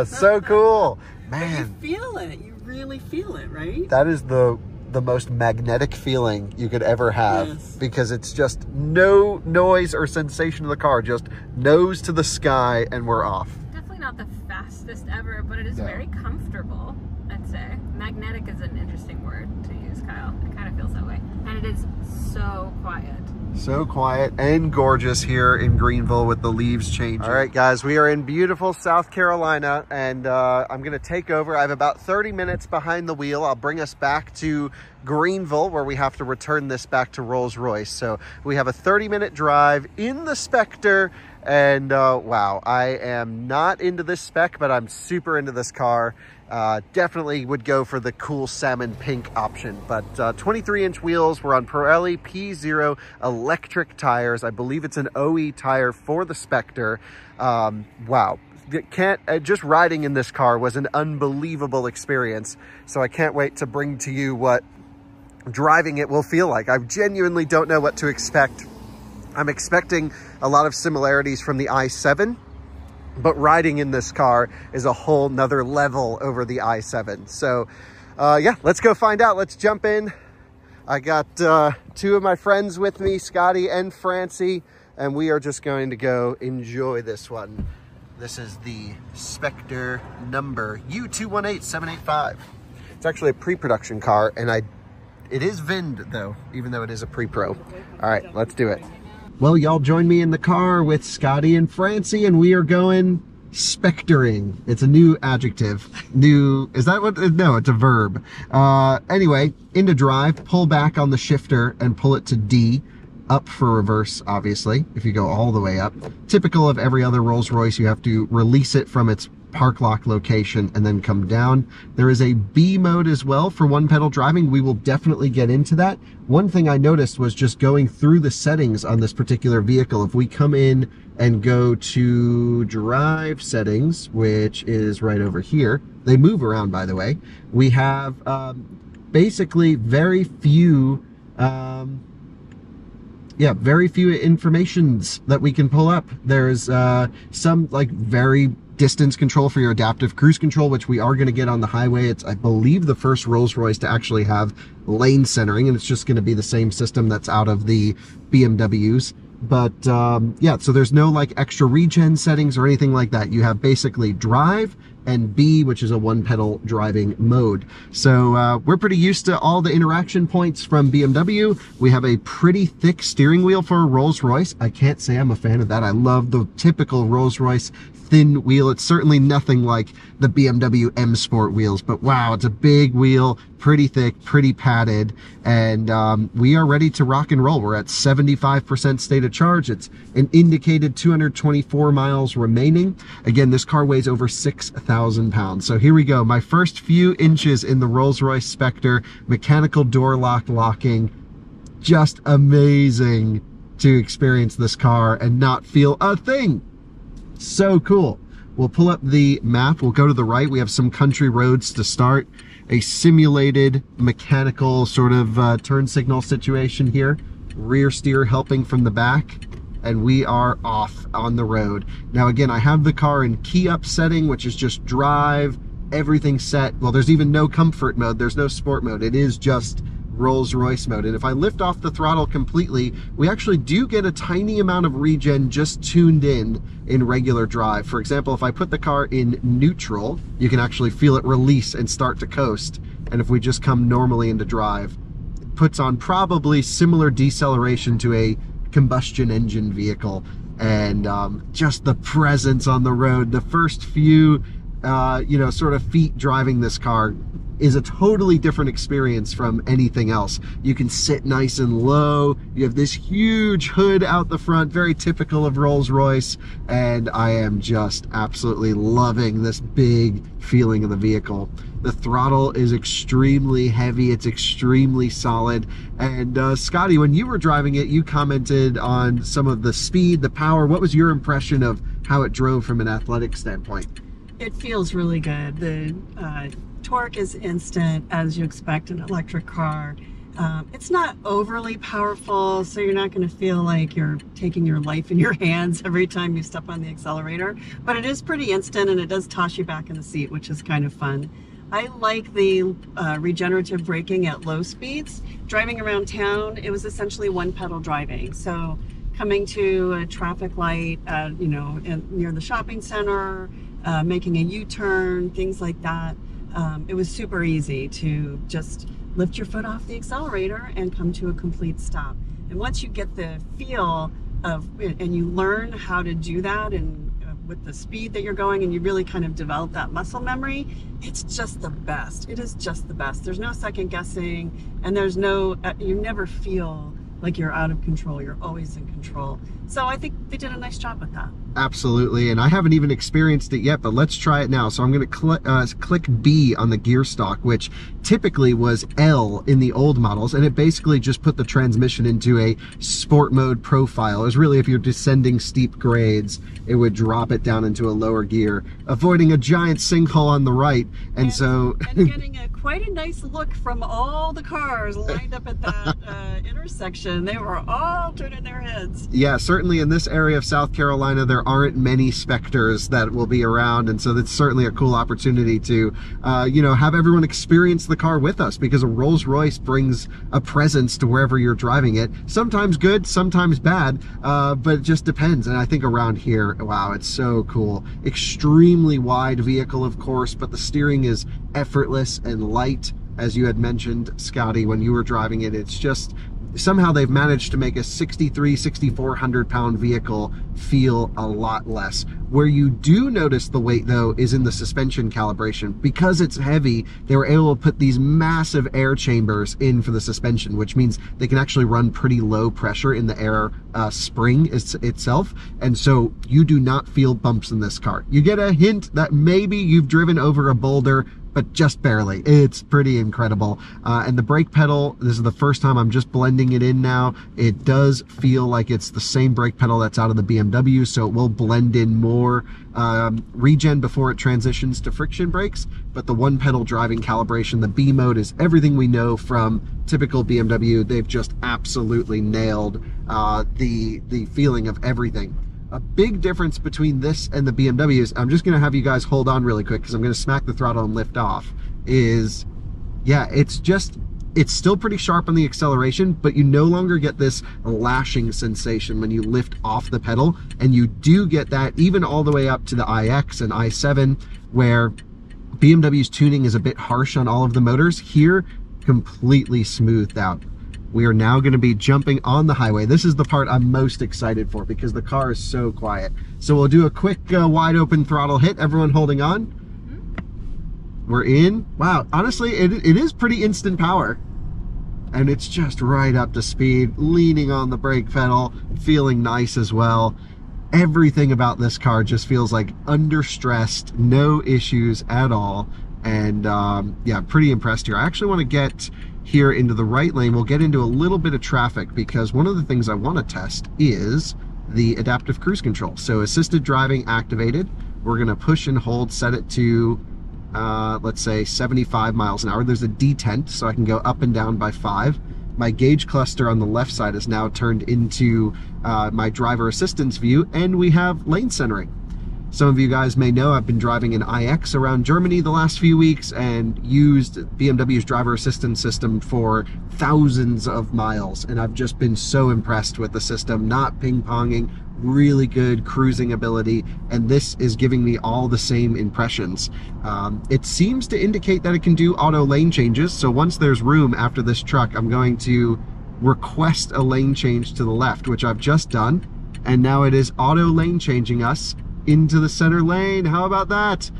Speaker 2: So cool. Man.
Speaker 5: But you feel it. You really feel it, right?
Speaker 2: That is the most magnetic feeling you could ever have.
Speaker 5: Yes.
Speaker 2: Because it's just no noise or sensation of the car, just nose to the sky and we're off.
Speaker 4: Definitely not the fastest ever, but it is very comfortable, I'd say. Magnetic is an interesting word to use, Kyle. It kind of feels that way. And it is so quiet.
Speaker 2: So quiet and gorgeous here in Greenville with the leaves changing. All right, guys, we are in beautiful South Carolina, and I'm going to take over. I have about 30 minutes behind the wheel. I'll bring us back to Greenville, where we have to return this back to Rolls Royce. So we have a 30-minute drive in the Spectre, and wow, I am not into this spec, but I'm super into this car. Definitely would go for the cool salmon pink option, but 23-inch wheels. We're on Pirelli P0 electric tires. I believe it's an OE tire for the Spectre. Wow. Just riding in this car was an unbelievable experience. So I can't wait to bring to you what driving it will feel like. I genuinely don't know what to expect. I'm expecting a lot of similarities from the i7. But riding in this car is a whole nother level over the i7. So yeah, let's go find out. Let's jump in. I got two of my friends with me, Scotty and Francie, and we are just going to go enjoy this one. This is the Spectre number U218785. It's actually a pre-production car, and it is VIN'd though, even though it is a pre-pro. All right, let's do it. Well, y'all join me in the car with Scotty and Francie, and we are going spectering. It's a new adjective. New, is that what? No, it's a verb. Anyway, into drive, pull back on the shifter and pull it to D. Up for reverse, obviously, if you go all the way up. Typical of every other Rolls Royce, you have to release it from its park lock location and then come down. There is a B mode as well for one pedal driving. We will definitely get into that. One thing I noticed was just going through the settings on this particular vehicle. If we come in and go to drive settings, which is right over here, They move around, by the way. We have basically very few very few informations that we can pull up. There's some like very distance control for your adaptive cruise control, which we are going to get on the highway. It's, I believe, the first Rolls Royce to actually have lane centering, and it's just going to be the same system that's out of the BMWs. But yeah, so there's no like extra regen settings or anything like that. You have basically drive and B, which is a one pedal driving mode. So we're pretty used to all the interaction points from BMW. We have a pretty thick steering wheel for a Rolls Royce. I can't say I'm a fan of that. I love the typical Rolls Royce thin wheel. It's certainly nothing like the BMW M Sport wheels, but wow, it's a big wheel, pretty thick, pretty padded, and we are ready to rock and roll. We're at 75% state of charge. It's an indicated 224 miles remaining. Again, this car weighs over 6,000 pounds. So here we go. My first few inches in the Rolls Royce Spectre, mechanical door lock locking. Just amazing to experience this car and not feel a thing. So cool. We'll pull up the map. We'll go to the right. We have some country roads to start. A simulated mechanical sort of turn signal situation here. Rear steer helping from the back. And we are off on the road. Now again, I have the car in key up setting, which is just drive, everything set. Well, there's even no comfort mode. There's no sport mode. It is just Rolls Royce mode. And if I lift off the throttle completely, we actually do get a tiny amount of regen just tuned in regular drive. For example, if I put the car in neutral, you can actually feel it release and start to coast. And if we just come normally into drive, it puts on probably similar deceleration to a combustion engine vehicle. And just the presence on the road, the first few sort of feet driving this car is a totally different experience from anything else. You can sit nice and low. You have this huge hood out the front, very typical of Rolls Royce, and I am just absolutely loving this big feeling of the vehicle. The throttle is extremely heavy, it's extremely solid, and Scotty, when you were driving it, you commented on some of the speed, the power. What was your impression of how it drove from an athletic standpoint?
Speaker 5: It feels really good. The torque is instant, as you expect an electric car. It's not overly powerful, so you're not going to feel like you're taking your life in your hands every time you step on the accelerator, but it is pretty instant, and it does toss you back in the seat, which is kind of fun. I like the regenerative braking at low speeds. Driving around town, it was essentially one pedal driving. So coming to a traffic light, near the shopping center, making a U-turn, things like that. It was super easy to just lift your foot off the accelerator and come to a complete stop. And once you get the feel of, and you learn how to do that, and with the speed that you're going, and you really kind of develop that muscle memory, it's just the best. It is just the best. There's no second guessing, and there's no, you never feel like you're out of control. You're always in control. So I think they did a nice job with that.
Speaker 2: Absolutely, and I haven't even experienced it yet, but let's try it now. So I'm going to click B on the gear stock, which typically was L in the old models, and it basically just put the transmission into a sport mode profile. It was really, if you're descending steep grades, it would drop it down into a lower gear, avoiding a giant sinkhole on the right. And
Speaker 5: getting quite a nice look from all the cars lined up at that intersection. They were all turning their heads.
Speaker 2: Yeah, certainly in this area of South Carolina, there aren't many Spectres that will be around, and so that's certainly a cool opportunity to have everyone experience the car with us, because a Rolls Royce brings a presence to wherever you're driving it. Sometimes good, sometimes bad, but it just depends. And I think around here, wow, it's so cool. Extremely wide vehicle, of course, but the steering is effortless and light, as you had mentioned, Scotty, when you were driving it. It's just, somehow they've managed to make a 6,400 pound vehicle feel a lot less. Where you do notice the weight, though, is in the suspension calibration. Because it's heavy, they were able to put these massive air chambers in for the suspension, which means they can actually run pretty low pressure in the air spring itself, and so you do not feel bumps in this car. You get a hint that maybe you've driven over a boulder, but just barely. It's pretty incredible. And the brake pedal, this is the first time I'm just blending it in now. It does feel like it's the same brake pedal that's out of the BMW, so it will blend in more regen before it transitions to friction brakes. But the one pedal driving calibration, the B mode, is everything we know from typical BMW. They've just absolutely nailed the feeling of everything. A big difference between this and the BMWs, I'm just gonna have you guys hold on really quick because I'm gonna smack the throttle and lift off, is, yeah, it's still pretty sharp on the acceleration, but you no longer get this lashing sensation when you lift off the pedal, and you do get that even all the way up to the iX and i7, where BMW's tuning is a bit harsh on all of the motors. Here, completely smoothed out. We are now going to be jumping on the highway. This is the part I'm most excited for because the car is so quiet. So we'll do a quick wide open throttle hit. Everyone holding on. We're in. Wow, honestly, it is pretty instant power. And it's just right up to speed, leaning on the brake pedal, feeling nice as well. Everything about this car just feels like under stressed, no issues at all. And yeah, pretty impressed here. I actually want to get here into the right lane. We'll get into a little bit of traffic because one of the things I want to test is the adaptive cruise control. So assisted driving activated. We're going to push and hold, set it to let's say 75 miles an hour. There's a detent, so I can go up and down by 5. My gauge cluster on the left side is now turned into my driver assistance view, and we have lane centering. Some of you guys may know I've been driving an iX around Germany the last few weeks and used BMW's driver assistance system for thousands of miles, and I've just been so impressed with the system. Not ping-ponging, really good cruising ability, and this is giving me all the same impressions. It seems to indicate that it can do auto lane changes, so once there's room after this truck, I'm going to request a lane change to the left, which I've just done, and now it is auto lane changing us into the center lane. How about that?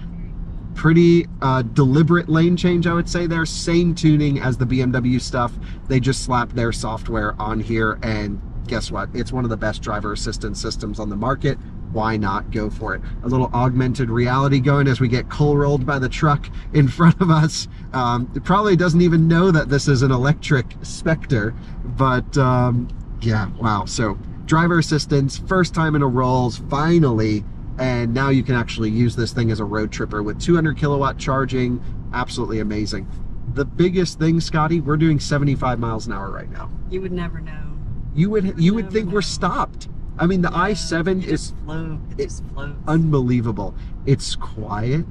Speaker 2: Pretty deliberate lane change, I would say there. Same tuning as the BMW stuff. They just slapped their software on here, and guess what? It's one of the best driver assistance systems on the market. Why not go for it? A little augmented reality going as we get coal rolled by the truck in front of us. It probably doesn't even know that this is an electric Spectre, but yeah, wow. So driver assistance, first time in a Rolls, finally. And now you can actually use this thing as a road tripper with 200 kilowatt charging. Absolutely amazing. The biggest thing, Scotty, we're doing 75 miles an hour right now.
Speaker 5: You would never know.
Speaker 2: You would think we're stopped. I mean, the i7 is unbelievable. It's quiet,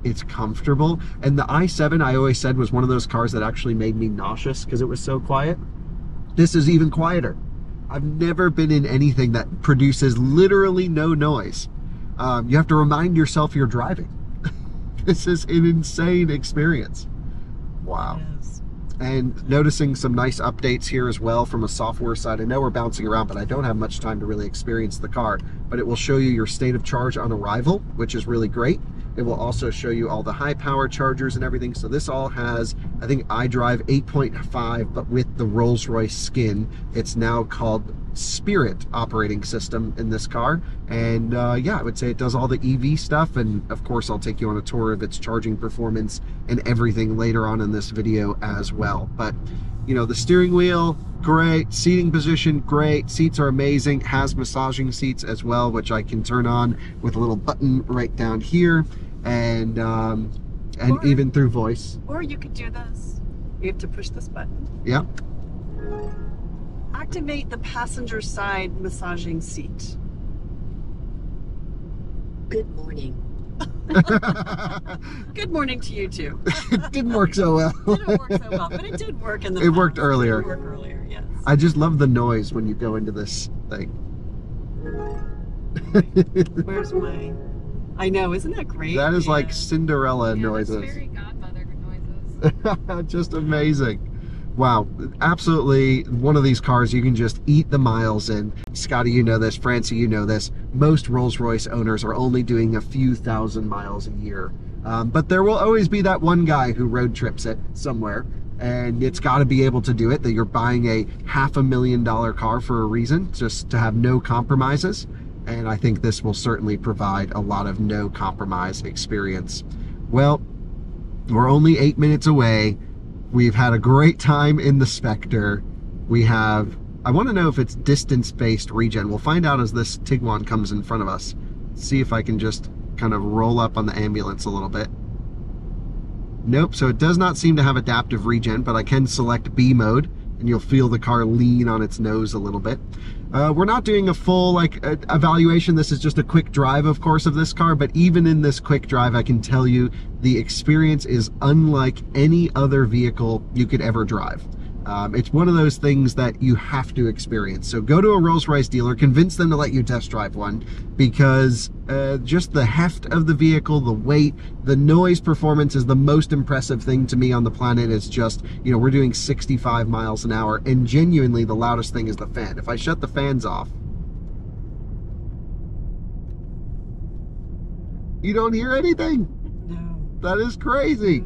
Speaker 2: it's comfortable, and the i7, I always said, was one of those cars that actually made me nauseous because it was so quiet. This is even quieter. I've never been in anything that produces literally no noise. You have to remind yourself you're driving. This is an insane experience. Wow.
Speaker 5: Yes.
Speaker 2: And noticing some nice updates here as well from a software side. I know we're bouncing around, but I don't have much time to really experience the car. But it will show you your state of charge on arrival, which is really great. It will also show you all the high power chargers and everything. So this all has, I think, iDrive 8.5, but with the Rolls Royce skin. It's now called Spirit operating system in this car. And yeah, I would say it does all the EV stuff. And of course, I'll take you on a tour of its charging performance and everything later on in this video as well. But you know, the steering wheel, great. Seating position, great. Seats are amazing. Has massaging seats as well, which I can turn on with a little button right down here. And even through voice.
Speaker 5: Or you could do this. You have to push this button.
Speaker 2: Yeah.
Speaker 5: Activate the passenger side massaging seat. Good morning. Good morning to you too.
Speaker 2: It didn't work so well.
Speaker 5: It didn't work so well, but it did work in the
Speaker 2: It worked earlier.
Speaker 5: It worked earlier, yes.
Speaker 2: I just love the noise when you go into this thing.
Speaker 5: Where's my... I know, isn't that great?
Speaker 2: That is
Speaker 5: Yeah.
Speaker 2: like Cinderella
Speaker 4: Yeah,
Speaker 2: noises.
Speaker 4: it's fairy godmother noises.
Speaker 2: Just amazing. Wow, absolutely one of these cars you can just eat the miles in. Scotty, you know this. Francie, you know this. Most Rolls-Royce owners are only doing a few thousand miles a year. But there will always be that one guy who road trips it somewhere. And it's got to be able to do it, that you're buying a $500,000 car for a reason, just to have no compromises. And I think this will certainly provide a lot of no compromise experience. Well, We're only 8 minutes away. We've had a great time in the Spectre. We have, I want to know if it's distance-based regen. We'll find out as this Tiguan comes in front of us. See if I can just kind of roll up on the ambulance a little bit. Nope, so it does not seem to have adaptive regen, but I can select B mode, and you'll feel the car lean on its nose a little bit. We're not doing a full evaluation. This is just a quick drive, of course, of this car, but even in this quick drive, I can tell you the experience is unlike any other vehicle you could ever drive. It's one of those things that you have to experience. So go to a Rolls Royce dealer, convince them to let you test drive one, because just the heft of the vehicle, the weight, the noise performance is the most impressive thing to me on the planet. It's just, you know, we're doing 65 miles an hour, and genuinely the loudest thing is the fan. If I shut the fans off, you don't hear anything.
Speaker 5: No.
Speaker 2: That is crazy.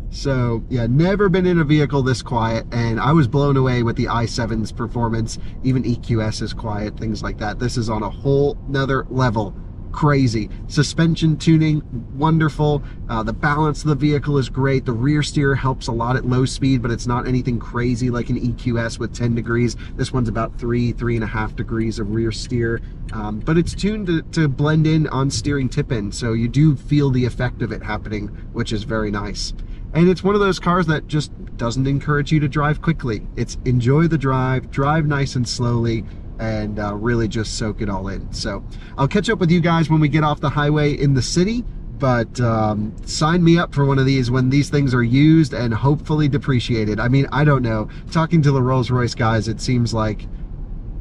Speaker 2: So yeah, never been in a vehicle this quiet, and I was blown away with the i7's performance. Even EQS is quiet, things like that. This is on a whole nother level. Crazy. Suspension tuning, wonderful. The balance of the vehicle is great. The rear steer helps a lot at low speed, but it's not anything crazy like an EQS with 10 degrees. This one's about 3.5 degrees of rear steer. But it's tuned to blend in on steering tip-in, so you do feel the effect of it happening, which is very nice. And it's one of those cars that just doesn't encourage you to drive quickly. It's enjoy the drive, drive nice and slowly, and really just soak it all in. So I'll catch up with you guys when we get off the highway in the city, but sign me up for one of these when these things are used and hopefully depreciated. I mean, I don't know. Talking to the Rolls Royce guys, it seems like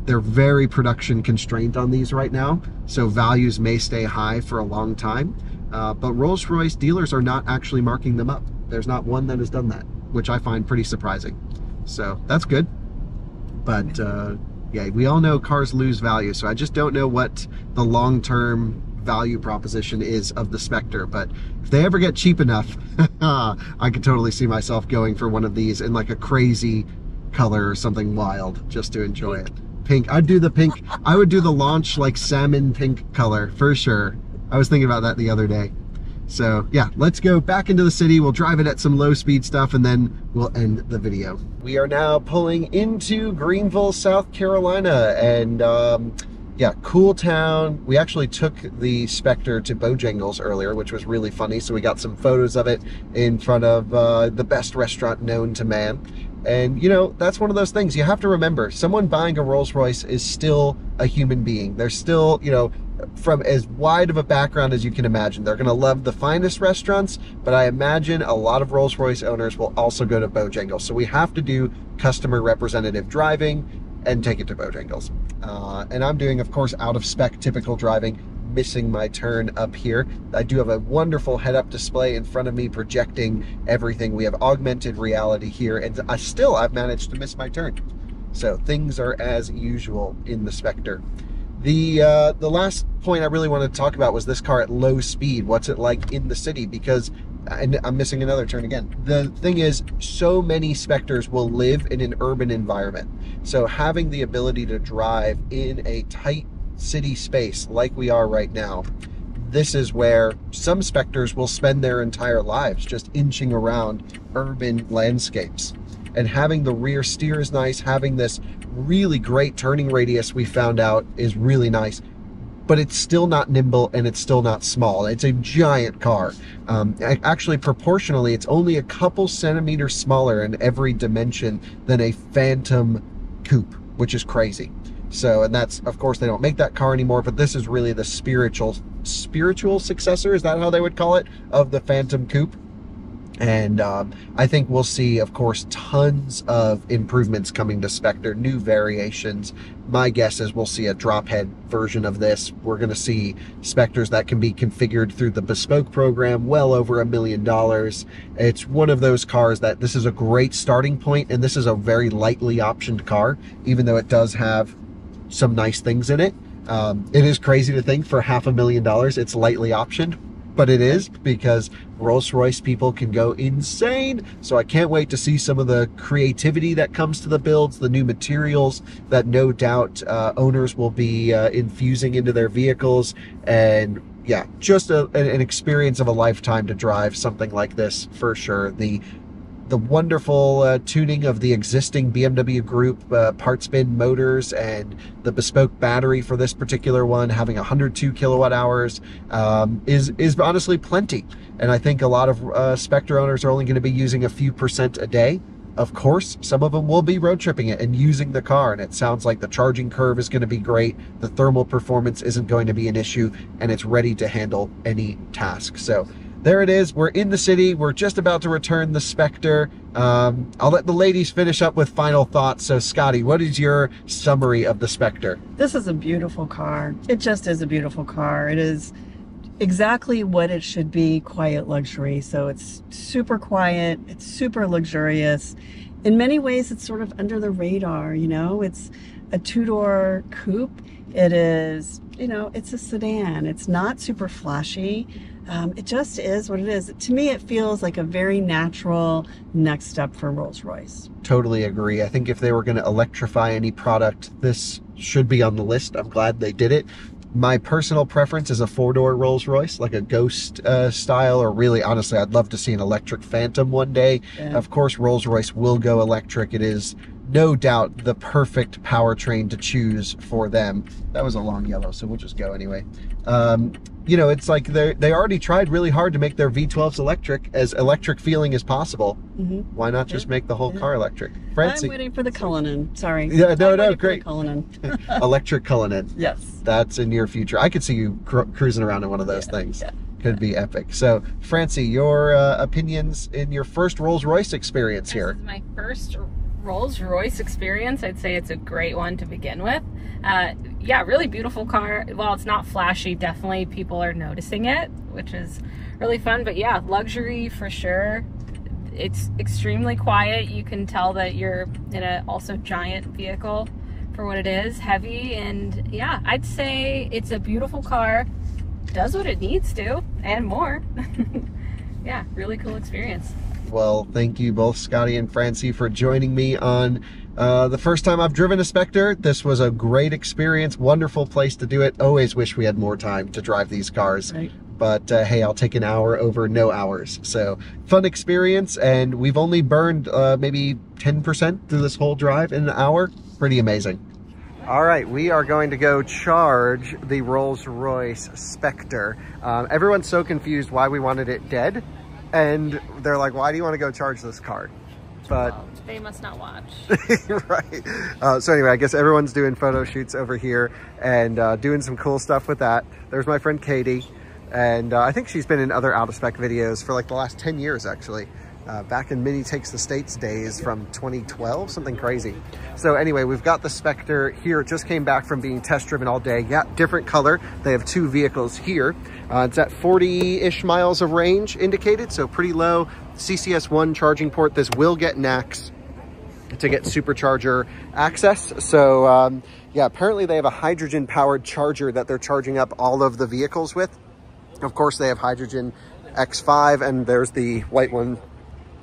Speaker 2: they're very production constrained on these right now, so values may stay high for a long time. But Rolls Royce dealers are not actually marking them up. There's not one that has done that, which I find pretty surprising. So that's good. But yeah, we all know cars lose value, so I just don't know what the long-term value proposition is of the Spectre. But if they ever get cheap enough, I could totally see myself going for one of these in like a crazy color or something wild just to enjoy it. Pink. I'd do the pink. I would do the launch like salmon pink color for sure. I was thinking about that the other day. So yeah, let's go back into the city. We'll drive it at some low speed stuff, and then we'll end the video. We are now pulling into Greenville, South Carolina, and yeah, cool town. We actually took the Spectre to Bojangles earlier, which was really funny. So we got some photos of it in front of the best restaurant known to man. And you know, that's one of those things you have to remember. Someone buying a Rolls Royce is still a human being. They're still, you know, from as wide of a background as you can imagine. They're going to love the finest restaurants, but I imagine a lot of Rolls Royce owners will also go to Bojangles. So we have to do customer representative driving and take it to Bojangles. And I'm doing, of course, out of spec typical driving, missing my turn up here. I do have a wonderful head-up display in front of me projecting everything. We have augmented reality here, and I've managed to miss my turn. So things are as usual in the Spectre. The last point I really wanted to talk about was this car at low speed. What's it like in the city? Because I'm missing another turn again. The thing is, so many Spectres will live in an urban environment. So having the ability to drive in a tight city space like we are right now, this is where some Spectres will spend their entire lives just inching around urban landscapes. And having the rear steer is nice. Having this really great turning radius we found out is really nice, but it's still not nimble and it's still not small. It's a giant car. Actually, proportionally, it's only a couple centimeters smaller in every dimension than a Phantom coupe, which is crazy. So, and that's, of course, they don't make that car anymore, but this is really the spiritual successor, is that how they would call it, of the Phantom coupe. And I think we'll see, of course, tons of improvements coming to Spectre, new variations. My guess is we'll see a drop head version of this. We're going to see Spectres that can be configured through the bespoke program, well over $1 million. It's one of those cars that this is a great starting point, and this is a very lightly optioned car, even though it does have some nice things in it. It is crazy to think for $500,000 it's lightly optioned. but it is, because Rolls Royce people can go insane. So I can't wait to see some of the creativity that comes to the builds, the new materials that no doubt owners will be infusing into their vehicles. And yeah, just an experience of a lifetime to drive something like this for sure. The wonderful tuning of the existing BMW Group parts bin motors and the bespoke battery for this particular one, having 102 kilowatt hours, is honestly plenty. And I think a lot of Spectre owners are only going to be using a few percent a day. Of course, some of them will be road tripping it and using the car, and it sounds like the charging curve is going to be great. The thermal performance isn't going to be an issue, and it's ready to handle any task. So there it is. We're in the city. We're just about to return the Spectre. I'll let the ladies finish up with final thoughts. So Scotty, what is your summary of the Spectre?
Speaker 5: This is a beautiful car. It just is a beautiful car. It is exactly what it should be, quiet luxury. So it's super quiet. It's super luxurious. In many ways, it's sort of under the radar, you know? It's a two-door coupe. It is, you know, it's a sedan. It's not super flashy. It just is what it is. To me, it feels like a very natural next step for Rolls-Royce.
Speaker 2: Totally agree. I think if they were going to electrify any product, this should be on the list. I'm glad they did it. My personal preference is a four-door Rolls-Royce, like a Ghost style, or really, honestly, I'd love to see an electric Phantom one day. Yeah. Of course, Rolls-Royce will go electric. It is no doubt the perfect powertrain to choose for them. That was a long yellow, so we'll just go anyway. You know, it's like they already tried really hard to make their V12s electric feeling as possible. Mm-hmm. Why not just make the whole car electric? Francie?
Speaker 5: I'm waiting for the Cullinan. Sorry.
Speaker 2: Yeah, no, great.
Speaker 5: Cullinan.
Speaker 2: Electric Cullinan.
Speaker 5: Yes.
Speaker 2: That's in your future. I could see you cruising around in one of those things. Yeah. Could be epic. So, Francie, your opinions in your first Rolls-Royce experience here?
Speaker 4: This is my first Rolls-Royce experience. I'd say it's a great one to begin with. Yeah, really beautiful car. While it's not flashy, definitely people are noticing it, which is really fun. But yeah, luxury for sure. It's extremely quiet. You can tell that you're in a also giant vehicle for what it is, heavy. And yeah, I'd say it's a beautiful car. Does what it needs to and more. Yeah, really cool experience.
Speaker 2: Well, thank you both, Scotty and Francie, for joining me on the first time I've driven a Spectre. This was a great experience, wonderful place to do it. Always wish we had more time to drive these cars. Right. But hey, I'll take an hour over no hours. So fun experience, and we've only burned maybe 10% through this whole drive in an hour. Pretty amazing. All right, we are going to go charge the Rolls Royce Spectre. Everyone's so confused why we wanted it dead. And they're like, why do you want to go charge this car? But
Speaker 4: they must not watch.
Speaker 2: Right. So anyway, I guess everyone's doing photo shoots over here and doing some cool stuff with that. There's my friend Katie. And I think she's been in other out-of-spec videos for like the last 10 years, actually. Back in Mini Takes the States days from 2012, something crazy. So anyway, we've got the Spectre here. It just came back from being test driven all day. Yeah, different color. They have two vehicles here. It's at 40-ish miles of range indicated, so pretty low. CCS1 charging port. This will get NACS to get supercharger access. So yeah, apparently they have a hydrogen powered charger that they're charging up all of the vehicles with. Of course, they have hydrogen X5, and there's the white one,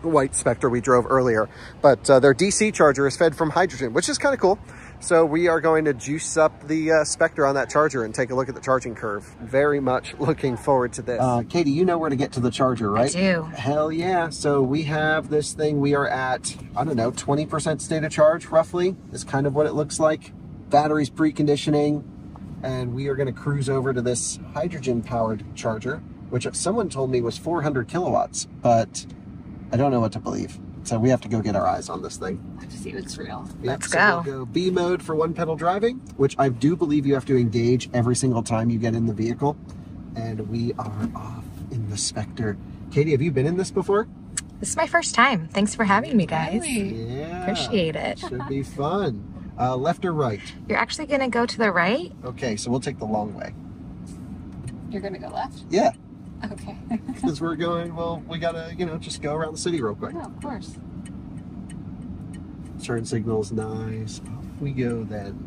Speaker 2: the white Spectre we drove earlier. But their DC charger is fed from hydrogen, which is kind of cool. So we are going to juice up the Spectre on that charger and take a look at the charging curve. Very much looking forward to this. Katie, you know where to get to the charger, right?
Speaker 6: I do.
Speaker 2: Hell yeah. So we have this thing. We are at, I don't know, 20% state of charge, roughly, is kind of what it looks like. Battery's preconditioning. And we are going to cruise over to this hydrogen-powered charger, which someone told me was 400 kilowatts, but I don't know what to believe. So we have to go get our eyes on this thing.
Speaker 4: To see if it's real.
Speaker 2: Yep,
Speaker 6: Let's
Speaker 2: so
Speaker 6: go.
Speaker 2: We'll go B mode for one pedal driving, which I do believe you have to engage every single time you get in the vehicle. And we are off in the Spectre. Katie, have you been in this before?
Speaker 6: This is my first time. Thanks for having me, guys.
Speaker 4: Really?
Speaker 2: Yeah.
Speaker 6: Appreciate it.
Speaker 2: Should be fun. Left or right?
Speaker 6: You're actually going to go to the right?
Speaker 2: Okay, so we'll take the long way.
Speaker 4: You're going to go left?
Speaker 2: Yeah.
Speaker 4: Okay.
Speaker 2: Because we're going, well, we got to, you know, just go around the city real quick.
Speaker 4: Oh, of course.
Speaker 2: Turn signal's nice. Off we go then.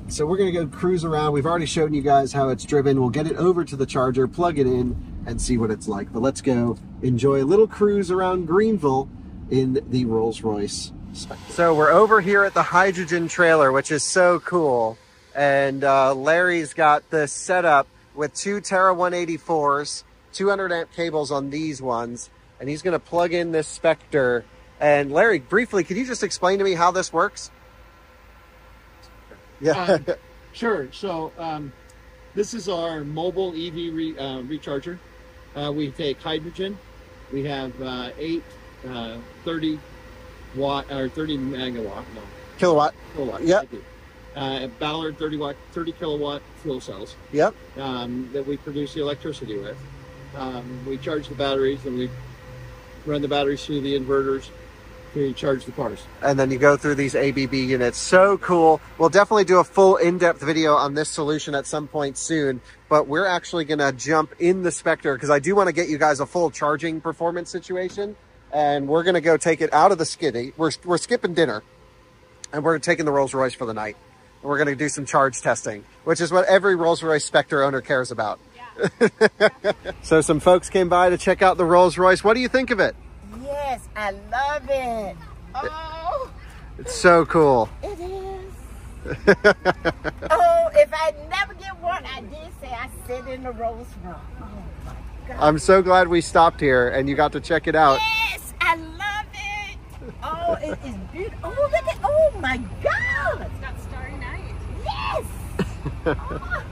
Speaker 2: So we're gonna go cruise around. We've already shown you guys how it's driven. We'll get it over to the charger, plug it in, and see what it's like. But let's go enjoy a little cruise around Greenville in the Rolls Royce Spectre. So we're over here at the hydrogen trailer, which is so cool. And Larry's got this set up with 2 Terra 184s, 200 amp cables on these ones, and he's gonna plug in this Spectre. And Larry, briefly, could you just explain to me how this works? Yeah.
Speaker 7: Sure. So this is our mobile EV recharger. We take hydrogen. We have 8 30 watt or 30 megawatt. No.
Speaker 2: Kilowatt. Yep.
Speaker 7: Ballard 30 kilowatt fuel cells.
Speaker 2: Yep.
Speaker 7: That we produce the electricity with. We charge the batteries, and we run the batteries through the inverters to charge the cars. And
Speaker 2: then you go through these ABB units. So cool. We'll definitely do a full in-depth video on this solution at some point soon, but we're actually gonna jump in the Spectre because I do want to get you guys a full charging performance situation, and we're gonna go take it out of the skiddy. We're skipping dinner, and we're taking the Rolls Royce for the night. And we're gonna do some charge testing, which is what every Rolls Royce Spectre owner cares about. Yeah. So some folks came by to check out the Rolls Royce. What do you think of it?
Speaker 1: Yes, I love it. Oh,
Speaker 2: it's so cool.
Speaker 1: it is. Oh, if I never get one, I did say I sit in the Rolls Royce. Oh my God.
Speaker 2: I'm so glad we stopped here and you got to check it out.
Speaker 1: Yes, I love it. Oh, it is beautiful. Oh, look at, oh my God.
Speaker 4: It's got Starry Night.
Speaker 1: Yes. Oh.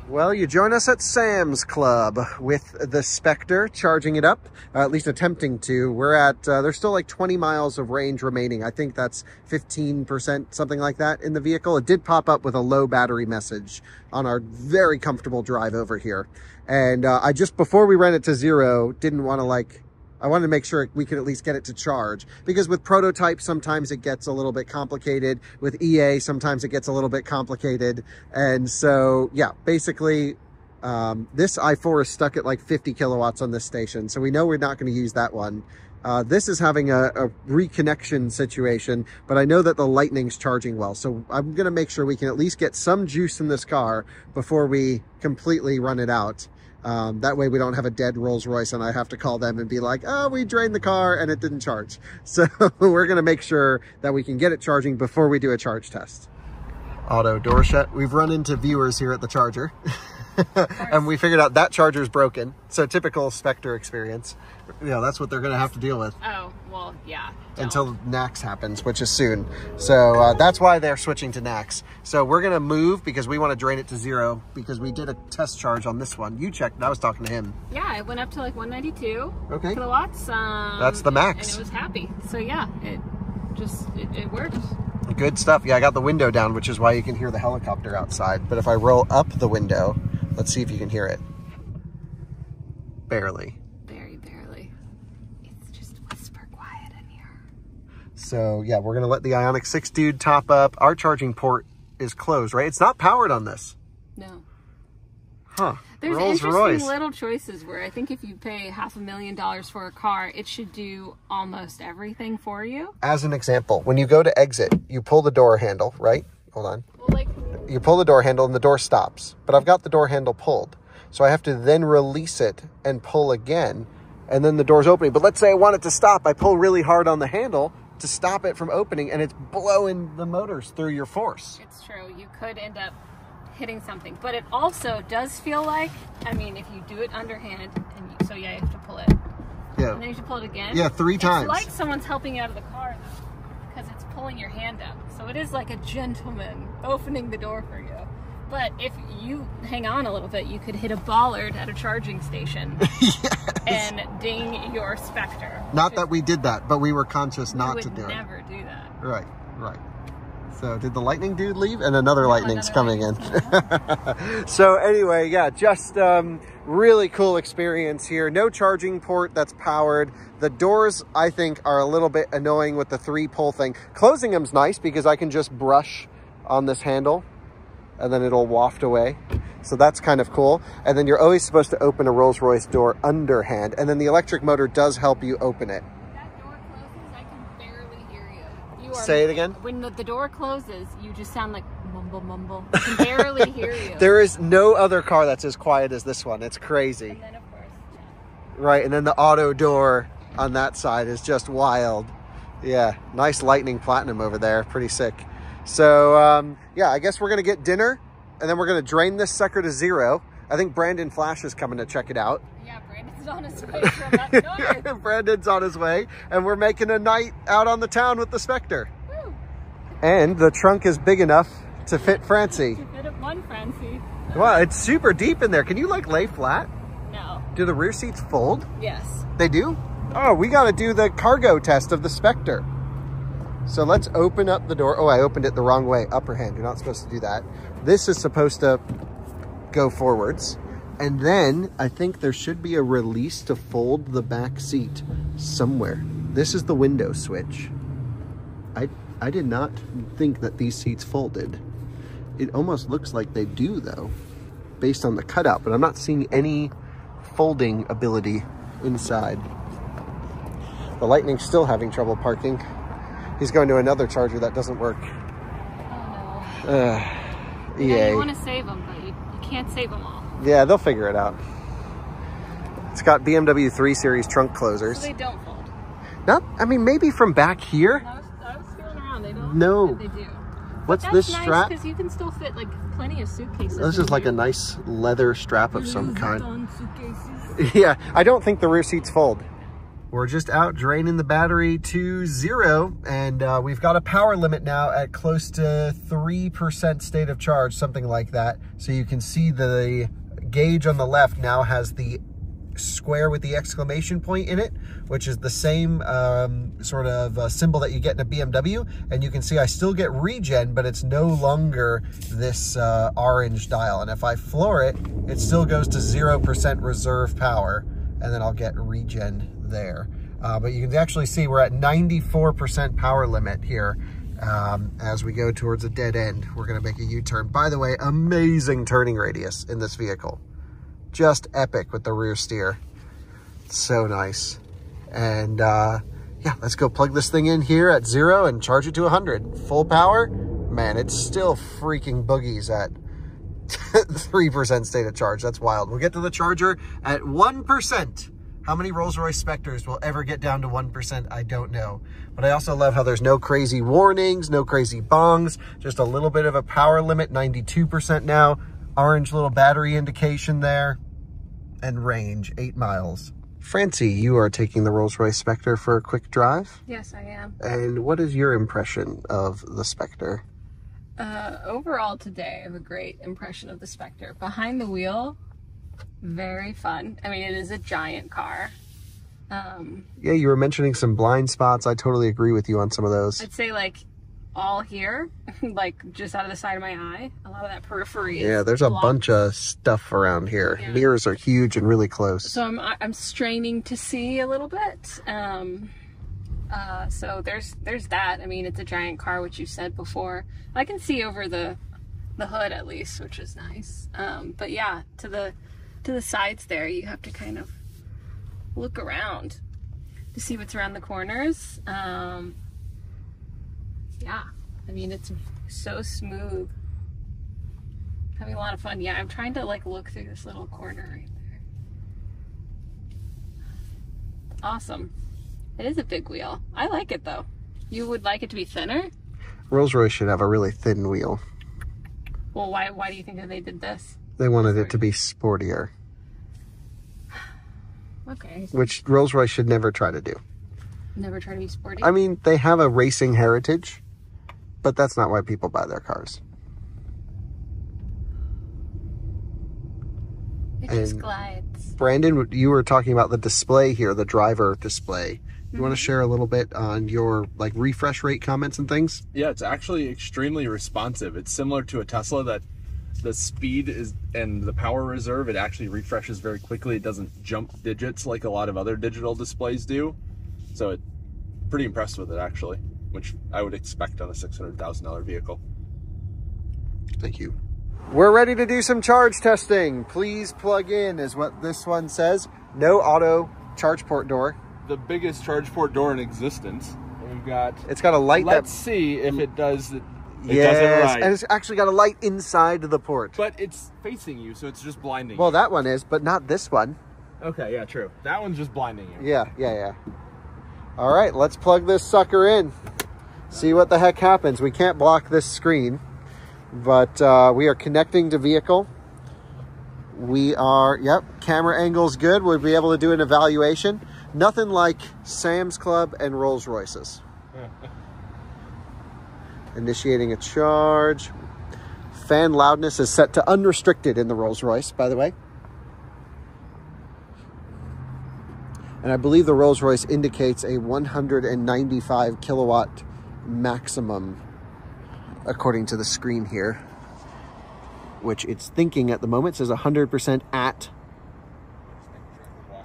Speaker 2: Well, you join us at Sam's Club with the Spectre, charging it up, at least attempting to. We're at, there's still like 20 miles of range remaining. I think that's 15%, something like that in the vehicle. It did pop up with a low battery message on our very comfortable drive over here. And I just, before we ran it to 0, didn't want to I wanted to make sure we could at least get it to charge, because with prototypes, sometimes it gets a little bit complicated. With EA, sometimes it gets a little bit complicated. And so, yeah, basically, this i4 is stuck at like 50 kilowatts on this station. So we know we're not going to use that one. This is having a reconnection situation, but I know that the Lightning's charging well. So I'm going to make sure we can at least get some juice in this car before we completely run it out. That way we don't have a dead Rolls Royce and I have to call them and be like, oh, we drained the car and it didn't charge. So we're going to make sure that we can get it charging before we do a charge test. Auto door shut. We've run into viewers here at the charger and we figured out that charger's broken. So typical Spectre experience. You know, that's what they're going to have to deal with.
Speaker 4: Oh, well, yeah.
Speaker 2: Until NACS happens, which is soon. So that's why they're switching to NACS. So we're going to move because we want to drain it to 0 because we did a test charge on this one. You checked. I was talking to him.
Speaker 4: Yeah, it went up to like 192
Speaker 2: okay.
Speaker 4: kilowatts.
Speaker 2: That's the max.
Speaker 4: And it was happy. So yeah, it worked.
Speaker 2: Good stuff. Yeah, I got the window down, which is why you can hear the helicopter outside. But if I roll up the window, let's see if you can hear it. Barely.
Speaker 4: Very barely. It's just whisper quiet in here.
Speaker 2: So yeah, we're going to let the Ioniq 6 dude top up. Our charging port is closed, right? It's not powered on this.
Speaker 4: No.
Speaker 2: Huh.
Speaker 4: There's
Speaker 2: Rolls
Speaker 4: interesting
Speaker 2: Royce.
Speaker 4: little choices where I think if you pay $500,000 for a car, it should do almost everything for you.
Speaker 2: As an example, when you go to exit, you pull the door handle, right? Hold on.
Speaker 4: Well, like,
Speaker 2: you pull the door handle and the door stops. But I've got the door handle pulled. So I have to then release it and pull again. And then the door's opening. But let's say I want it to stop. I pull really hard on the handle to stop it from opening. And it's blowing the motors through your force.
Speaker 4: It's true. You could end up hitting something. But it also does feel like, I mean, if you do it underhand, and so yeah, you have to pull it.
Speaker 2: Yeah.
Speaker 4: And then you have to pull it again.
Speaker 2: Yeah, 3 times.
Speaker 4: It's like someone's helping you out of the car because it's pulling your hand up. So it is like a gentleman opening the door for you. But if you hang on a little bit, you could hit a bollard at a charging station
Speaker 2: yes.
Speaker 4: and ding your Spectre.
Speaker 2: Not that we did that, but we were conscious not to do it.
Speaker 4: We would never do that.
Speaker 2: Right, right. So did the Lightning dude leave? And another Lightning's coming in. So anyway, yeah, just really cool experience here. No charging port that's powered. The doors, I think, are a little bit annoying with the 3-pull thing. Closing them's nice because I can just brush on this handle and then it'll waft away. So that's kind of cool. And then you're always supposed to open a Rolls Royce door underhand. And then the electric motor does help you open it.
Speaker 4: That door closes, I can barely hear you.
Speaker 2: Say it again.
Speaker 4: When the door closes, you just sound like mumble. mumble, mumble. I can barely hear you.
Speaker 2: There is no other car that's as quiet as this one. It's crazy.
Speaker 4: And then, of course,
Speaker 2: Right, and then the auto door on that side is just wild. Yeah, nice Lightning Platinum over there. Pretty sick. So, yeah, I guess we're going to get dinner, and then we're going to drain this sucker to 0. I think Brandon Flash is coming to check it out.
Speaker 4: yeah, Brandon's on his way from up north.
Speaker 2: Brandon's on his way, and we're making a night out on the town with the Spectre. Woo. And the trunk is big enough to fit Francie.
Speaker 4: To fit up one Francie.
Speaker 2: Wow, it's super deep in there. Can you like lay flat?
Speaker 4: No.
Speaker 2: Do the rear seats fold?
Speaker 4: Yes.
Speaker 2: They do? Oh, we got to do the cargo test of the Spectre. So let's open up the door. Oh, I opened it the wrong way. Upper hand. You're not supposed to do that. This is supposed to go forwards. And then I think there should be a release to fold the back seat somewhere. This is the window switch. I did not think that these seats folded. It almost looks like they do though, based on the cutout, but I'm not seeing any folding ability inside. The Lightning's still having trouble parking. He's going to another charger that doesn't work.
Speaker 4: Oh no.
Speaker 2: EA.
Speaker 4: Yeah, you want to save them, but you can't save them all.
Speaker 2: Yeah, they'll figure it out. It's got BMW 3 Series trunk closers.
Speaker 4: So they don't fold.
Speaker 2: No, I mean, maybe from back here.
Speaker 4: I was feeling around. They don't.
Speaker 2: No.
Speaker 4: But they do.
Speaker 2: What's
Speaker 4: That's
Speaker 2: this
Speaker 4: nice
Speaker 2: strap?
Speaker 4: because you can still fit like plenty of suitcases.
Speaker 2: This is like a nice leather strap of some kind.
Speaker 4: Suitcases.
Speaker 2: Yeah, I don't think the rear seats fold. We're just out draining the battery to 0, and we've got a power limit now at close to 3% state of charge, something like that. So you can see the gauge on the left now has the square with the exclamation point in it, which is the same sort of symbol that you get in a BMW. And you can see I still get regen, but it's no longer this orange dial. And if I floor it, it still goes to 0% reserve power, and then I'll get regen there. But you can actually see we're at 94% power limit here. As we go towards a dead end, we're going to make a U-turn. By the way, amazing turning radius in this vehicle. Just epic with the rear steer. So nice. And yeah, let's go plug this thing in here at 0 and charge it to 100. Full power, man, it's still freaking boogies at 3% state of charge. That's wild. We'll get to the charger at 1%. How many Rolls Royce Spectres will ever get down to 1%? I don't know. But I also love how there's no crazy warnings, no crazy bongs, just a little bit of a power limit, 92% now. Orange little battery indication there. And range, 8 miles. Francie, you are taking the Rolls Royce Spectre for a quick drive.
Speaker 4: Yes, I am.
Speaker 2: And what is your impression of the Spectre?
Speaker 4: Overall today, I have a great impression of the Spectre. Behind the wheel, very fun. I mean, it is a giant car.
Speaker 2: Yeah, you were mentioning some blind spots. I totally agree with you on some of those.
Speaker 4: I'd say like all here, like just out of the side of my eye. A lot of that periphery is
Speaker 2: yeah, there's a
Speaker 4: blocked.
Speaker 2: bunch of stuff around here.
Speaker 4: Yeah.
Speaker 2: Mirrors are huge and really close.
Speaker 4: So I'm straining to see a little bit. So there's that. I mean, it's a giant car, which you said before. I can see over the hood at least, which is nice. But yeah, to the sides there, you have to kind of look around to see what's around the corners. Yeah, I mean, it's so smooth. Having a lot of fun. Yeah, I'm trying to like look through this little corner right there. Awesome. It is a big wheel. I like it though. You would like it to be thinner?
Speaker 2: Rolls-Royce should have a really thin wheel.
Speaker 4: Well, why do you think that they did this?
Speaker 2: They wanted it to be sportier,
Speaker 4: Okay.
Speaker 2: which Rolls-Royce should never try to do.
Speaker 4: Never try to be sporty?
Speaker 2: I mean, they have a racing heritage, but that's not why people buy their cars.
Speaker 4: It just glides.
Speaker 2: Brandon, you were talking about the display here, the driver display. You want to share a little bit on your like refresh rate comments and things?
Speaker 3: Yeah, it's actually extremely responsive. It's similar to a Tesla that the speed is and the power reserve, it actually refreshes very quickly. It doesn't jump digits like a lot of other digital displays do. So it's pretty impressed with it actually, which I would expect on a $600,000 vehicle.
Speaker 2: Thank you. We're ready to do some charge testing. Please plug in is what this one says. No auto charge port door.
Speaker 3: The biggest charge port door in existence. We've got,
Speaker 2: It's got a light
Speaker 3: let's see if it does It does it right.
Speaker 2: And it's actually got a light inside the port.
Speaker 3: But it's facing you, so it's just blinding
Speaker 2: Well,
Speaker 3: you.
Speaker 2: that one is, but not this one.
Speaker 3: Okay, yeah, true. That one's just blinding you.
Speaker 2: Yeah. All right, let's plug this sucker in. See what the heck happens. We can't block this screen, but we are connecting to vehicle. We are, yep, camera angle's good. We'll be able to do an evaluation. Nothing like Sam's Club and Rolls Royces. Initiating a charge. Fan loudness is set to unrestricted in the Rolls Royce, by the way. And I believe the Rolls Royce indicates a 195 kilowatt maximum, according to the screen here, which it's thinking at the moment. It says 100% at.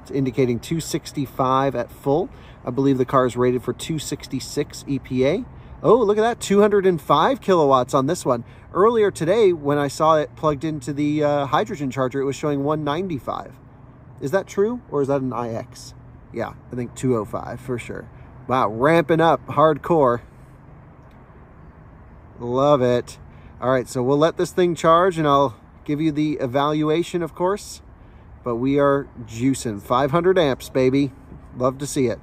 Speaker 2: It's indicating 265 at full. I believe the car is rated for 266 EPA. Oh, look at that, 205 kilowatts on this one. Earlier today, when I saw it plugged into the hydrogen charger, it was showing 195. Is that true, or is that an IX? Yeah, I think 205 for sure. Wow, ramping up hardcore. Love it. All right, so we'll let this thing charge, and I'll give you the evaluation, of course. But we are juicing 500 amps, baby. Love to see it.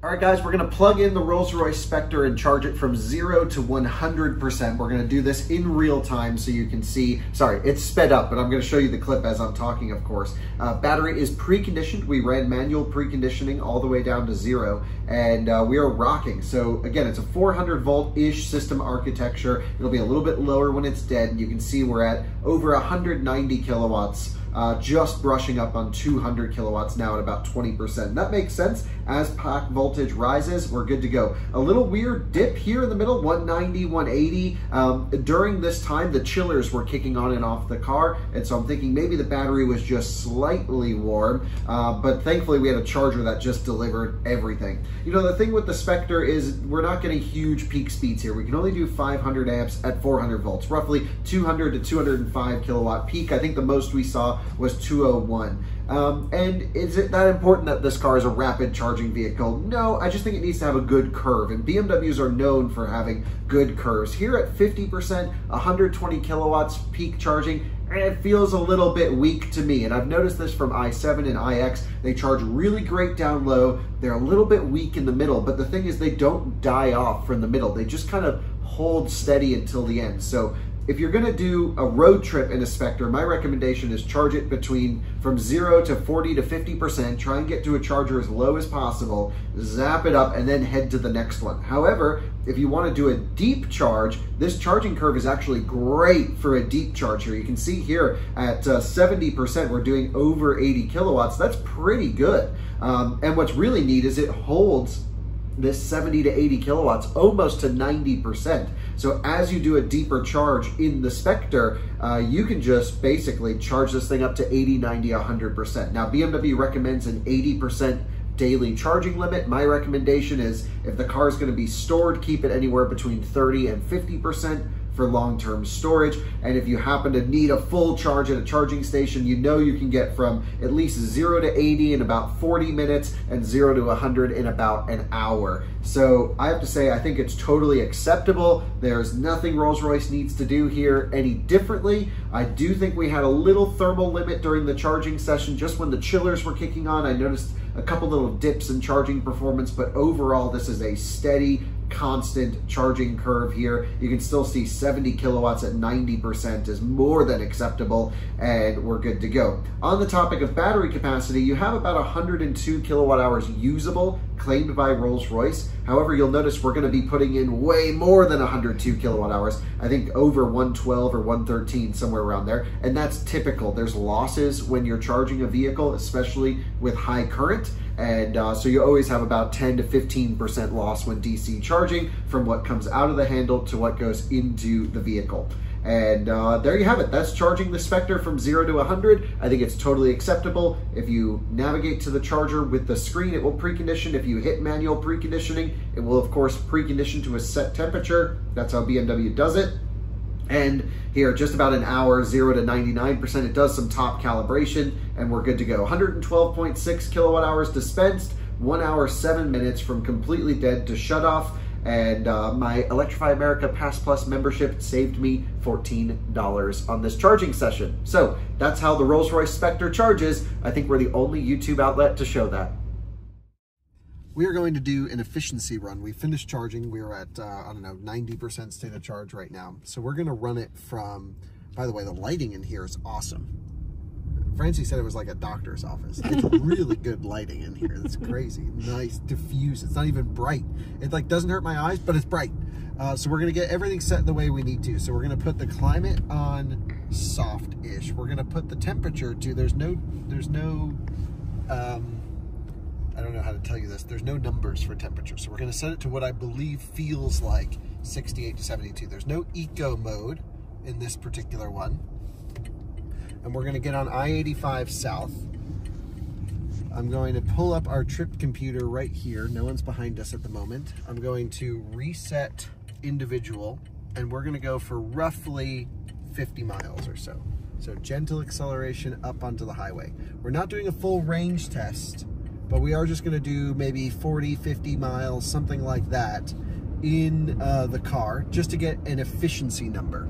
Speaker 2: All right, guys, we're going to plug in the Rolls Royce Spectre and charge it from 0 to 100%. We're going to do this in real time so you can see. Sorry, it's sped up, but I'm going to show you the clip as I'm talking, of course. Battery is preconditioned. We ran manual preconditioning all the way down to 0, and we are rocking. So again, it's a 400 volt-ish system architecture. It'll be a little bit lower when it's dead, and you can see we're at over 190 kilowatts. Just brushing up on 200 kilowatts now at about 20%. That makes sense. As pack voltage rises, we're good to go. A little weird dip here in the middle, 190, 180. During this time, the chillers were kicking on and off the car, and so I'm thinking maybe the battery was just slightly warm, but thankfully we had a charger that just delivered everything. You know, the thing with the Spectre is we're not getting huge peak speeds here. We can only do 500 amps at 400 volts, roughly 200 to 205 kilowatt peak. I think the most we saw was 201. And is it that important that this car is a rapid charging vehicle? No, I just think it needs to have a good curve, and BMWs are known for having good curves. Here at 50%, 120 kilowatts peak charging, it feels a little bit weak to me. And I've noticed this from i7 and iX. They charge really great down low. They're a little bit weak in the middle, but the thing is they don't die off from the middle. They just kind of hold steady until the end. So if you're gonna do a road trip in a Spectre, my recommendation is charge it from 0 to 40 to 50%, try and get to a charger as low as possible, zap it up, and then head to the next one. However, if you wanna do a deep charge, this charging curve is actually great for a deep charge here. You can see here at 70%, we're doing over 80 kilowatts. That's pretty good. And what's really neat is it holds this 70 to 80 kilowatts almost to 90%. So as you do a deeper charge in the Spectre, you can just basically charge this thing up to 80, 90, 100%. Now BMW recommends an 80% daily charging limit. My recommendation is if the car is going to be stored, keep it anywhere between 30 and 50% for long-term storage. And if you happen to need a full charge at a charging station, you know you can get from at least 0 to 80 in about 40 minutes and 0 to 100 in about an hour. So I have to say, I think it's totally acceptable. There's nothing Rolls-Royce needs to do here any differently. I do think we had a little thermal limit during the charging session. Just when the chillers were kicking on, I noticed a couple little dips in charging performance, but overall this is a steady, constant charging curve here. You can still see 70 kilowatts at 90% is more than acceptable, and we're good to go. On the topic of battery capacity, you have about 102 kilowatt hours usable claimed by Rolls-Royce. However, you'll notice we're going to be putting in way more than 102 kilowatt hours. I think over 112 or 113, somewhere around there. And that's typical. There's losses when you're charging a vehicle, especially with high current. And so you always have about 10 to 15% loss when DC charging from what comes out of the handle to what goes into the vehicle. And there you have it. That's charging the Spectre from 0 to 100. I think it's totally acceptable. If you navigate to the charger with the screen, it will precondition. If you hit manual preconditioning, it will of course precondition to a set temperature. That's how BMW does it. And here, just about an hour, 0 to 99%, it does some top calibration, and we're good to go. 112.6 kilowatt hours dispensed, 1 hour, 7 minutes from completely dead to shut off. And my Electrify America Pass Plus membership saved me $14 on this charging session. So that's how the Rolls Royce Spectre charges. I think we're the only YouTube outlet to show that. We are going to do an efficiency run. We finished charging. We are at, I don't know, 90% state of charge right now. So we're going to run it from, by the way, the lighting in here is awesome. Francie said it was like a doctor's office. It's really good lighting in here. It's crazy. Nice, diffuse. It's not even bright. It like doesn't hurt my eyes, but it's bright. So we're going to get everything set the way we need to. So we're going to put the climate on soft-ish. We're going to put the temperature to, there's no, I don't know how to tell you this. There's no numbers for temperature. So we're going to set it to what I believe feels like 68 to 72. There's no eco mode in this particular one. And we're going to get on I-85 south. I'm going to pull up our trip computer right here. No one's behind us at the moment. I'm going to reset individual, and we're going to go for roughly 50 miles or so. So gentle acceleration up onto the highway. We're not doing a full range test, but we are just going to do maybe 40, 50 miles, something like that in the car, just to get an efficiency number.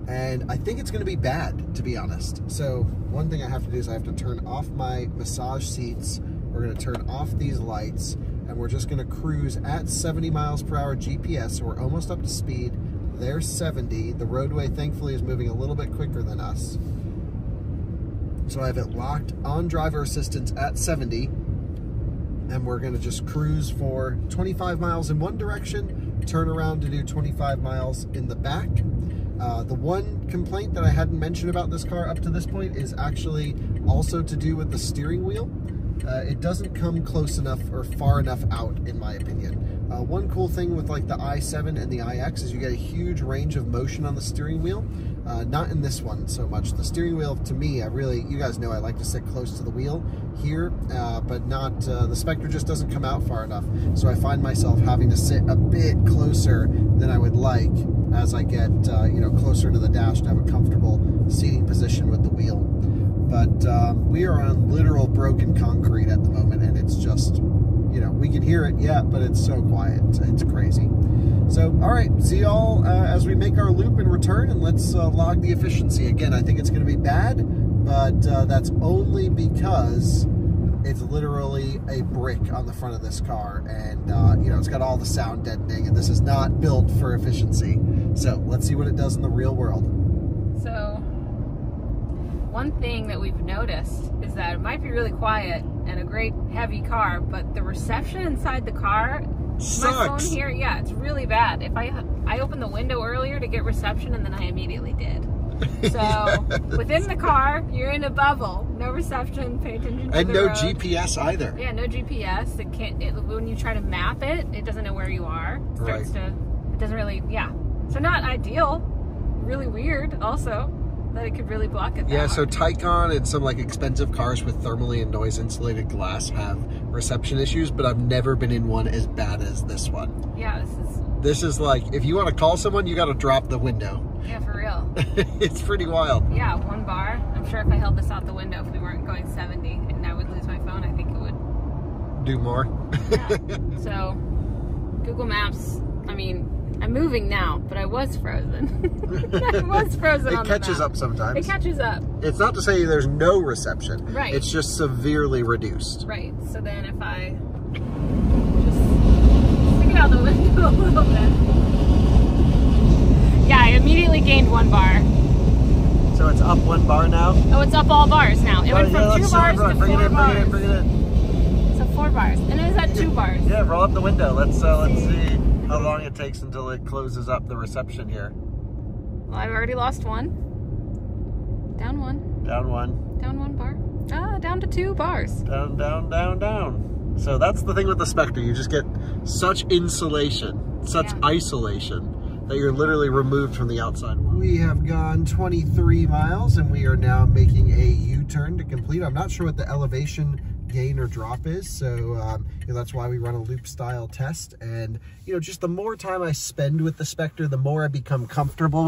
Speaker 2: And I think it's going to be bad, to be honest. So one thing I have to do is I have to turn off my massage seats. We're going to turn off these lights, and we're just going to cruise at 70 miles per hour GPS. So we're almost up to speed. There's 70. The roadway, thankfully, is moving a little bit quicker than us. So I have it locked on driver assistance at 70, and we're going to just cruise for 25 miles in one direction, turn around to do 25 miles in the back. The one complaint that I hadn't mentioned about this car up to this point is actually also to do with the steering wheel. It doesn't come close enough or far enough out, in my opinion. One cool thing with like the i7 and the iX is you get a huge range of motion on the steering wheel. Not in this one so much. The steering wheel, to me, you guys know I like to sit close to the wheel here, but not, the Spectre just doesn't come out far enough. So I find myself having to sit a bit closer than I would like as I get, you know, closer to the dash to have a comfortable seating position with the wheel. But we are on literal broken concrete at the moment, and it's just, you know, we can hear it, yeah, but it's so quiet. It's crazy. So, all right, see y'all as we make our loop and return, and let's log the efficiency. Again, I think it's going to be bad, but that's only because it's literally a brick on the front of this car, and, you know, it's got all the sound deadening, and this is not built for efficiency. So, let's see what it does in the real world.
Speaker 4: So, one thing that we've noticed is that it might be really quiet and a great heavy car, but the reception inside the car,
Speaker 2: sucks.
Speaker 4: My phone here, yeah, it's really bad. If I opened the window earlier to get reception, and then I immediately did. So within the car, you're in a bubble, no reception. Pay attention to
Speaker 2: and
Speaker 4: the
Speaker 2: no
Speaker 4: road.
Speaker 2: GPS either.
Speaker 4: Yeah, no GPS. It can't. When you try to map it, it doesn't know where you are. It starts to. It doesn't really. Yeah. So not ideal. Really weird. Also. That it could really block it.
Speaker 2: Yeah, so Taycan and some like expensive cars with thermally and noise insulated glass have reception issues, but I've never been in one as bad as this one.
Speaker 4: Yeah,
Speaker 2: this is like, if you want to call someone, you got to drop the window.
Speaker 4: Yeah, for real.
Speaker 2: It's pretty wild.
Speaker 4: Yeah, 1 bar. I'm sure if I held this out the window, if we weren't going 70 and I would lose my phone, I think it would
Speaker 2: do more.
Speaker 4: Yeah. So Google Maps, I mean, I'm moving now, but I was frozen. I was frozen on the map. It catches
Speaker 2: up sometimes.
Speaker 4: It catches up.
Speaker 2: It's not to say there's no reception.
Speaker 4: Right.
Speaker 2: It's just severely reduced.
Speaker 4: Right. So then if I just stick it out the window a little bit. Yeah, I immediately gained 1 bar.
Speaker 2: So it's up 1 bar now?
Speaker 4: Oh, it's up all bars now. It went from 2 bars to 4
Speaker 2: bring it in,
Speaker 4: bars.
Speaker 2: Bring it in.
Speaker 4: So 4 bars. And it was at 2 bars.
Speaker 2: Yeah, roll up the window. Let's see how long it takes until it closes up the reception here.
Speaker 4: Well, I've already lost 1. Down 1.
Speaker 2: Down 1.
Speaker 4: Down 1 bar. Down to 2 bars.
Speaker 2: Down, down, down, down. So that's the thing with the Spectre. You just get such insulation, such isolation, that you're literally removed from the outside world. We have gone 23 miles, and we are now making a U-turn to complete. I'm not sure what the elevation gain or drop is, so you know, that's why we run a loop style test. And you know, just the more time I spend with the Spectre, the more I become comfortable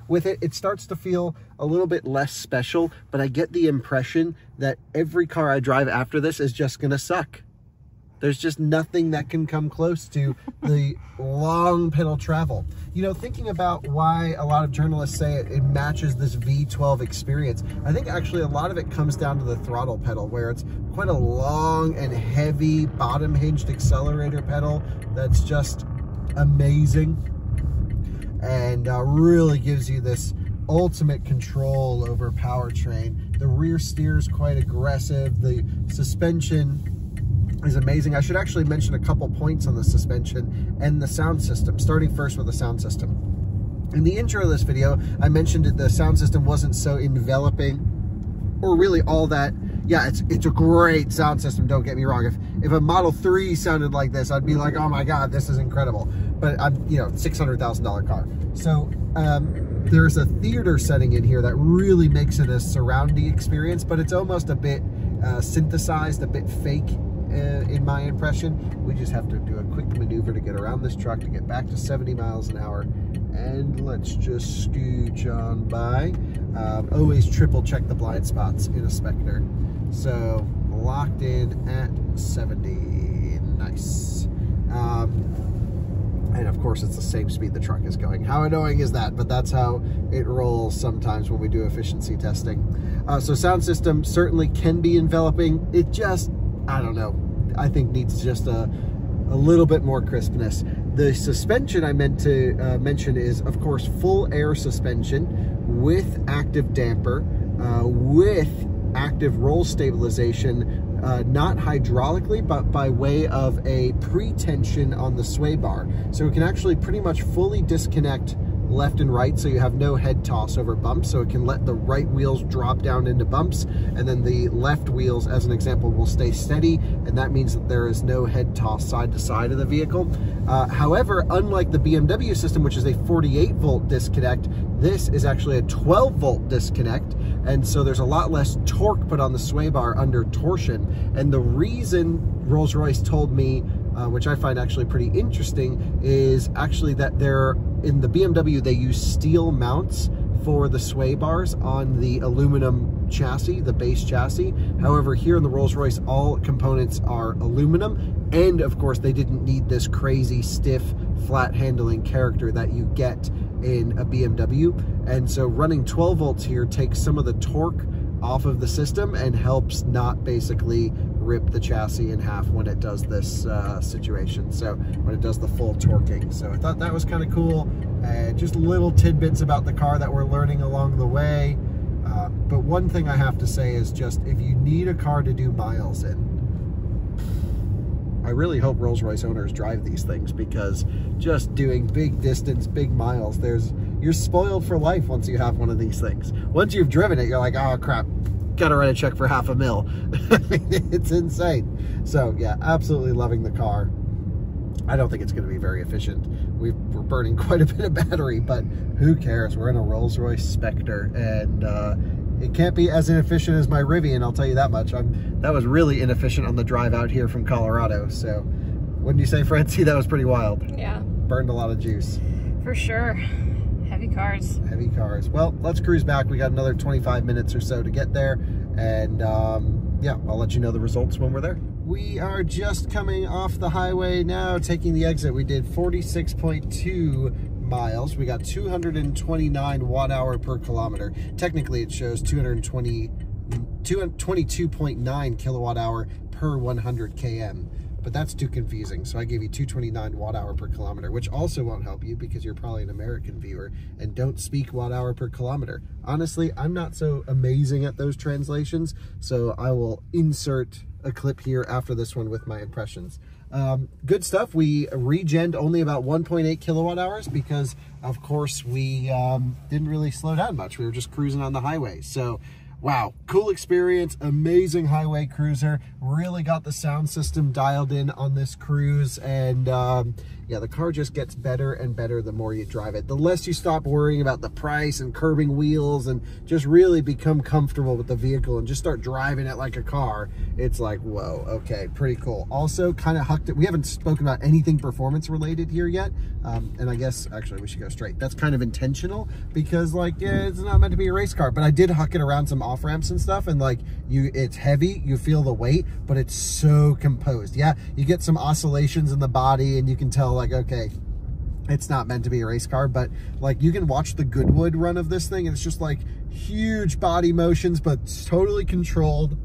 Speaker 2: with it. It starts to feel a little bit less special, but I get the impression that every car I drive after this is just gonna suck. There's just nothing that can come close to the long pedal travel. You know, thinking about why a lot of journalists say it matches this V12 experience, I think actually a lot of it comes down to the throttle pedal, where it's quite a long and heavy bottom hinged accelerator pedal that's just amazing, and really gives you this ultimate control over powertrain. The rear steer is quite aggressive. The suspension is amazing. I should actually mention a couple points on the suspension and the sound system, starting first with the sound system. In the intro of this video, I mentioned that the sound system wasn't so enveloping or really all that. Yeah, it's a great sound system, don't get me wrong. If a Model 3 sounded like this, I'd be like, oh my God, this is incredible. But I'm, you know, $600,000 car. So there's a theater setting in here that really makes it a surrounding experience, but it's almost a bit synthesized, a bit fake in my impression. We just have to do a quick maneuver to get around this truck to get back to 70 miles an hour. And let's just scooch on by. Always triple check the blind spots in a Spectre. So locked in at 70, nice. And of course it's the same speed the truck is going. How annoying is that? But that's how it rolls sometimes when we do efficiency testing. So sound system certainly can be enveloping. It just, I don't know, I think needs just a little bit more crispness. The suspension I meant to mention is, of course, full air suspension with active damper, with active roll stabilization, not hydraulically, but by way of a pre-tension on the sway bar. So it can actually pretty much fully disconnect left and right, so you have no head toss over bumps. So it can let the right wheels drop down into bumps, and then the left wheels, as an example, will stay steady, and that means that there is no head toss side to side of the vehicle. However, unlike the BMW system, which is a 48-volt disconnect, this is actually a 12-volt disconnect, and so there's a lot less torque put on the sway bar under torsion. And the reason Rolls-Royce told me, which I find actually pretty interesting, is actually that in the BMW, they use steel mounts for the sway bars on the aluminum chassis, the base chassis. However, here in the Rolls-Royce, all components are aluminum, and of course they didn't need this crazy stiff flat handling character that you get in a BMW. And so running 12 volts here takes some of the torque off of the system and helps not basically rip the chassis in half when it does this situation, so when it does the full torquing. So I thought that was kind of cool. Just little tidbits about the car that we're learning along the way. But one thing I have to say is just, if you need a car to do miles in, I really hope Rolls-Royce owners drive these things, because just doing big distance, big miles, you're spoiled for life once you have one of these things. Once you've driven it, you're like, oh crap, gotta write a check for $500,000. I mean, it's insane. So yeah, absolutely loving the car. I don't think it's going to be very efficient. We're burning quite a bit of battery, but who cares? We're in a Rolls Royce Spectre, and it can't be as inefficient as my Rivian, I'll tell you that much. That was really inefficient on the drive out here from Colorado. So wouldn't you say, Francie? That was pretty wild.
Speaker 4: Yeah.
Speaker 2: Burned a lot of juice.
Speaker 4: For sure. Heavy cars.
Speaker 2: Heavy cars. Well, let's cruise back. We got another 25 minutes or so to get there. And yeah, I'll let you know the results when we're there. We are just coming off the highway now, taking the exit. We did 46.2 miles. We got 229 watt-hour per kilometer. Technically, it shows 22.9 kilowatt-hour per 100 km. But that's too confusing, so I gave you 229 watt-hour per kilometer, which also won't help you because you're probably an American viewer and don't speak watt-hour per kilometer. Honestly, I'm not so amazing at those translations, so I will insert a clip here after this one with my impressions. Good stuff. We regened only about 1.8 kilowatt hours because, of course, we didn't really slow down much. We were just cruising on the highway. So, wow, cool experience, amazing highway cruiser. Really got the sound system dialed in on this cruise, and yeah, the car just gets better and better the more you drive it. The less you stop worrying about the price and curbing wheels and just really become comfortable with the vehicle and just start driving it like a car, it's like, whoa, okay, pretty cool. Also, kind of hucked it. We haven't spoken about anything performance related here yet. And I guess, actually, we should go straight. That's kind of intentional because, like, yeah, it's not meant to be a race car, but I did huck it around some off ramps and stuff, and like, it's heavy, you feel the weight, but it's so composed. Yeah, you get some oscillations in the body, and you can tell, like, okay, it's not meant to be a race car, but like, you can watch the Goodwood run of this thing, and it's just like huge body motions, but it's totally controlled,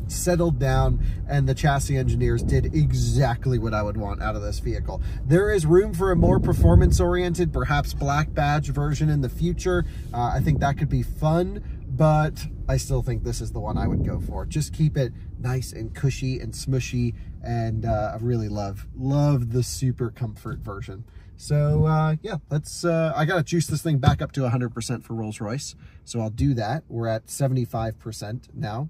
Speaker 2: settled down, and the chassis engineers did exactly what I would want out of this vehicle. There is room for a more performance-oriented, perhaps black badge version in the future. I think that could be fun, but I still think this is the one I would go for. Just keep it nice and cushy and smushy, and I really love the super comfort version. So yeah, let's, I gotta juice this thing back up to 100% for Rolls-Royce, so I'll do that. We're at 75% now.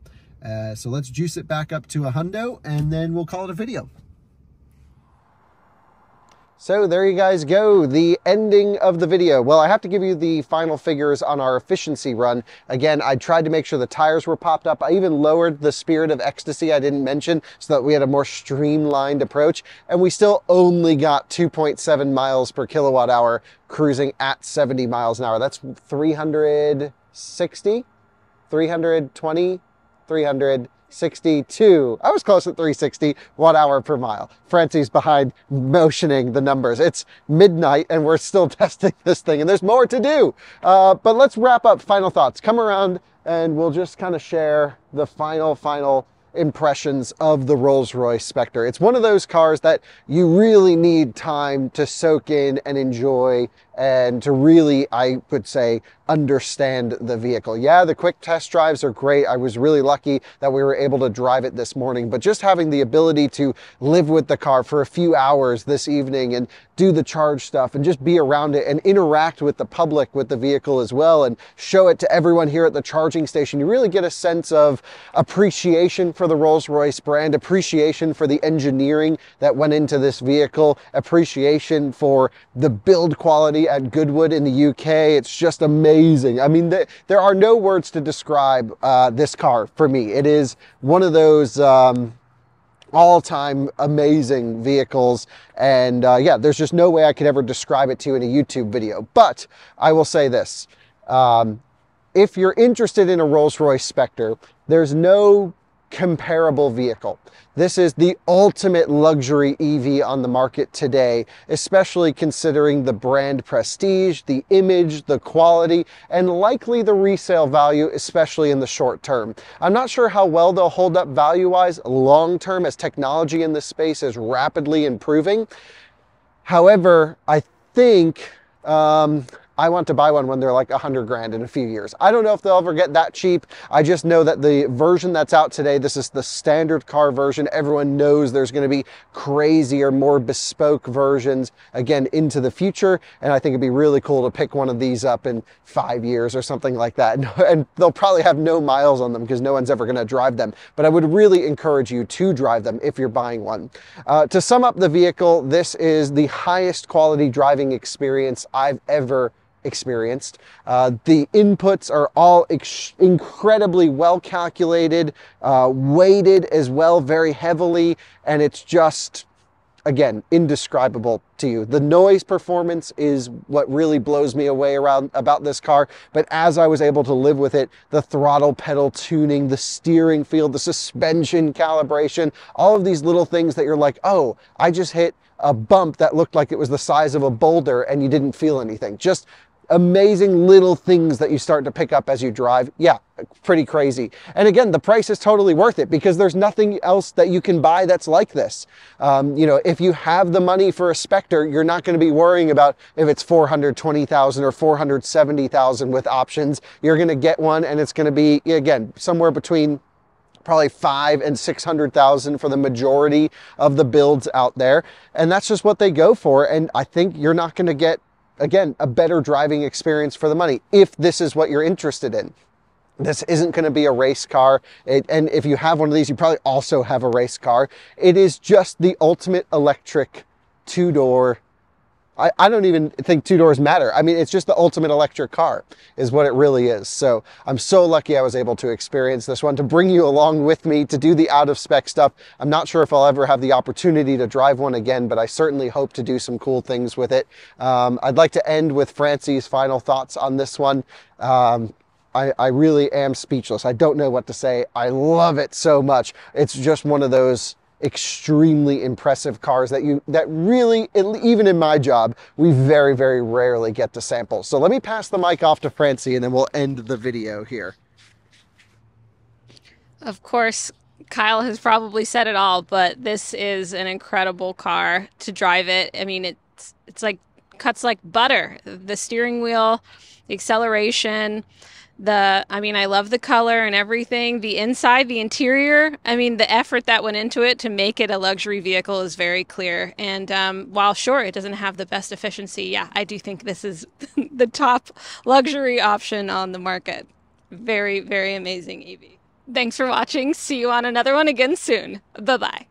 Speaker 2: So let's juice it back up to a hundo, and then we'll call it a video. So there you guys go, the ending of the video. Well, I have to give you the final figures on our efficiency run. Again, I tried to make sure the tires were popped up. I even lowered the Spirit of Ecstasy I didn't mention so that we had a more streamlined approach, and we still only got 2.7 miles per kilowatt hour cruising at 70 miles an hour. That's 360, 320, 362. I was close at 360 watt-hour per mile. Francie's behind motioning the numbers. It's midnight and we're still testing this thing, and there's more to do. But let's wrap up. Final thoughts. Come around and we'll just kind of share the final impressions of the Rolls Royce Spectre. It's one of those cars that you really need time to soak in and enjoy, and to really, I would say, understand the vehicle. Yeah, the quick test drives are great. I was really lucky that we were able to drive it this morning, but just having the ability to live with the car for a few hours this evening and do the charge stuff and just be around it and interact with the public with the vehicle as well, and show it to everyone here at the charging station, you really get a sense of appreciation for the Rolls-Royce brand, appreciation for the engineering that went into this vehicle, appreciation for the build quality at Goodwood in the UK. It's just amazing. I mean, there are no words to describe this car for me. It is one of those all-time amazing vehicles, and yeah, there's just no way I could ever describe it to you in a YouTube video. But I will say this, if you're interested in a Rolls-Royce Spectre, there's no comparable vehicle. This is the ultimate luxury EV on the market today, especially considering the brand prestige, the image, the quality, and likely the resale value, especially in the short term. I'm not sure how well they'll hold up value-wise long term as technology in this space is rapidly improving. However, I think I want to buy one when they're like 100 grand in a few years. I don't know if they'll ever get that cheap. I just know that the version that's out today, this is the standard car version. Everyone knows there's going to be crazier, more bespoke versions again into the future. And I think it'd be really cool to pick one of these up in 5 years or something like that. And they'll probably have no miles on them because no one's ever going to drive them. But I would really encourage you to drive them if you're buying one. To sum up the vehicle, this is the highest quality driving experience I've ever experienced. The inputs are all incredibly well calculated, weighted as well very heavily, and it's just, again, indescribable to you. The noise performance is what really blows me away about this car, but as I was able to live with it, the throttle pedal tuning, the steering feel, the suspension calibration, all of these little things that you're like, oh, I just hit a bump that looked like it was the size of a boulder and you didn't feel anything. Just amazing little things that you start to pick up as you drive. Yeah, pretty crazy. And again, the price is totally worth it because there's nothing else that you can buy that's like this. You know, if you have the money for a Spectre, you're not going to be worrying about if it's 420,000 or 470,000 with options. You're going to get one and it's going to be, again, somewhere between probably 500,000 and 600,000 for the majority of the builds out there. And that's just what they go for. And I think you're not going to get, again, a better driving experience for the money if this is what you're interested in. This isn't going to be a race car. And if you have one of these, you probably also have a race car. It is just the ultimate electric two-door I don't even think two doors matter. I mean, it's just the ultimate electric car is what it really is. So I'm so lucky I was able to experience this one, to bring you along with me, to do the out of spec stuff. I'm not sure if I'll ever have the opportunity to drive one again, but I certainly hope to do some cool things with it. I'd like to end with Francie's final thoughts on this one. I really am speechless. I don't know what to say. I love it so much. It's just one of those extremely impressive cars that really, even in my job, we very, very rarely get to sample. So let me pass the mic off to Francie and then we'll end the video here.
Speaker 4: Of course, Kyle has probably said it all, but this is an incredible car to drive it. I mean, it's like cuts like butter. The steering wheel, the acceleration, I love the color and everything. The inside, the interior, I mean, the effort that went into it to make it a luxury vehicle is very clear. And while sure, it doesn't have the best efficiency, yeah, I do think this is the top luxury option on the market. Very, very amazing EV. Thanks for watching. See you on another one again soon. Bye-bye.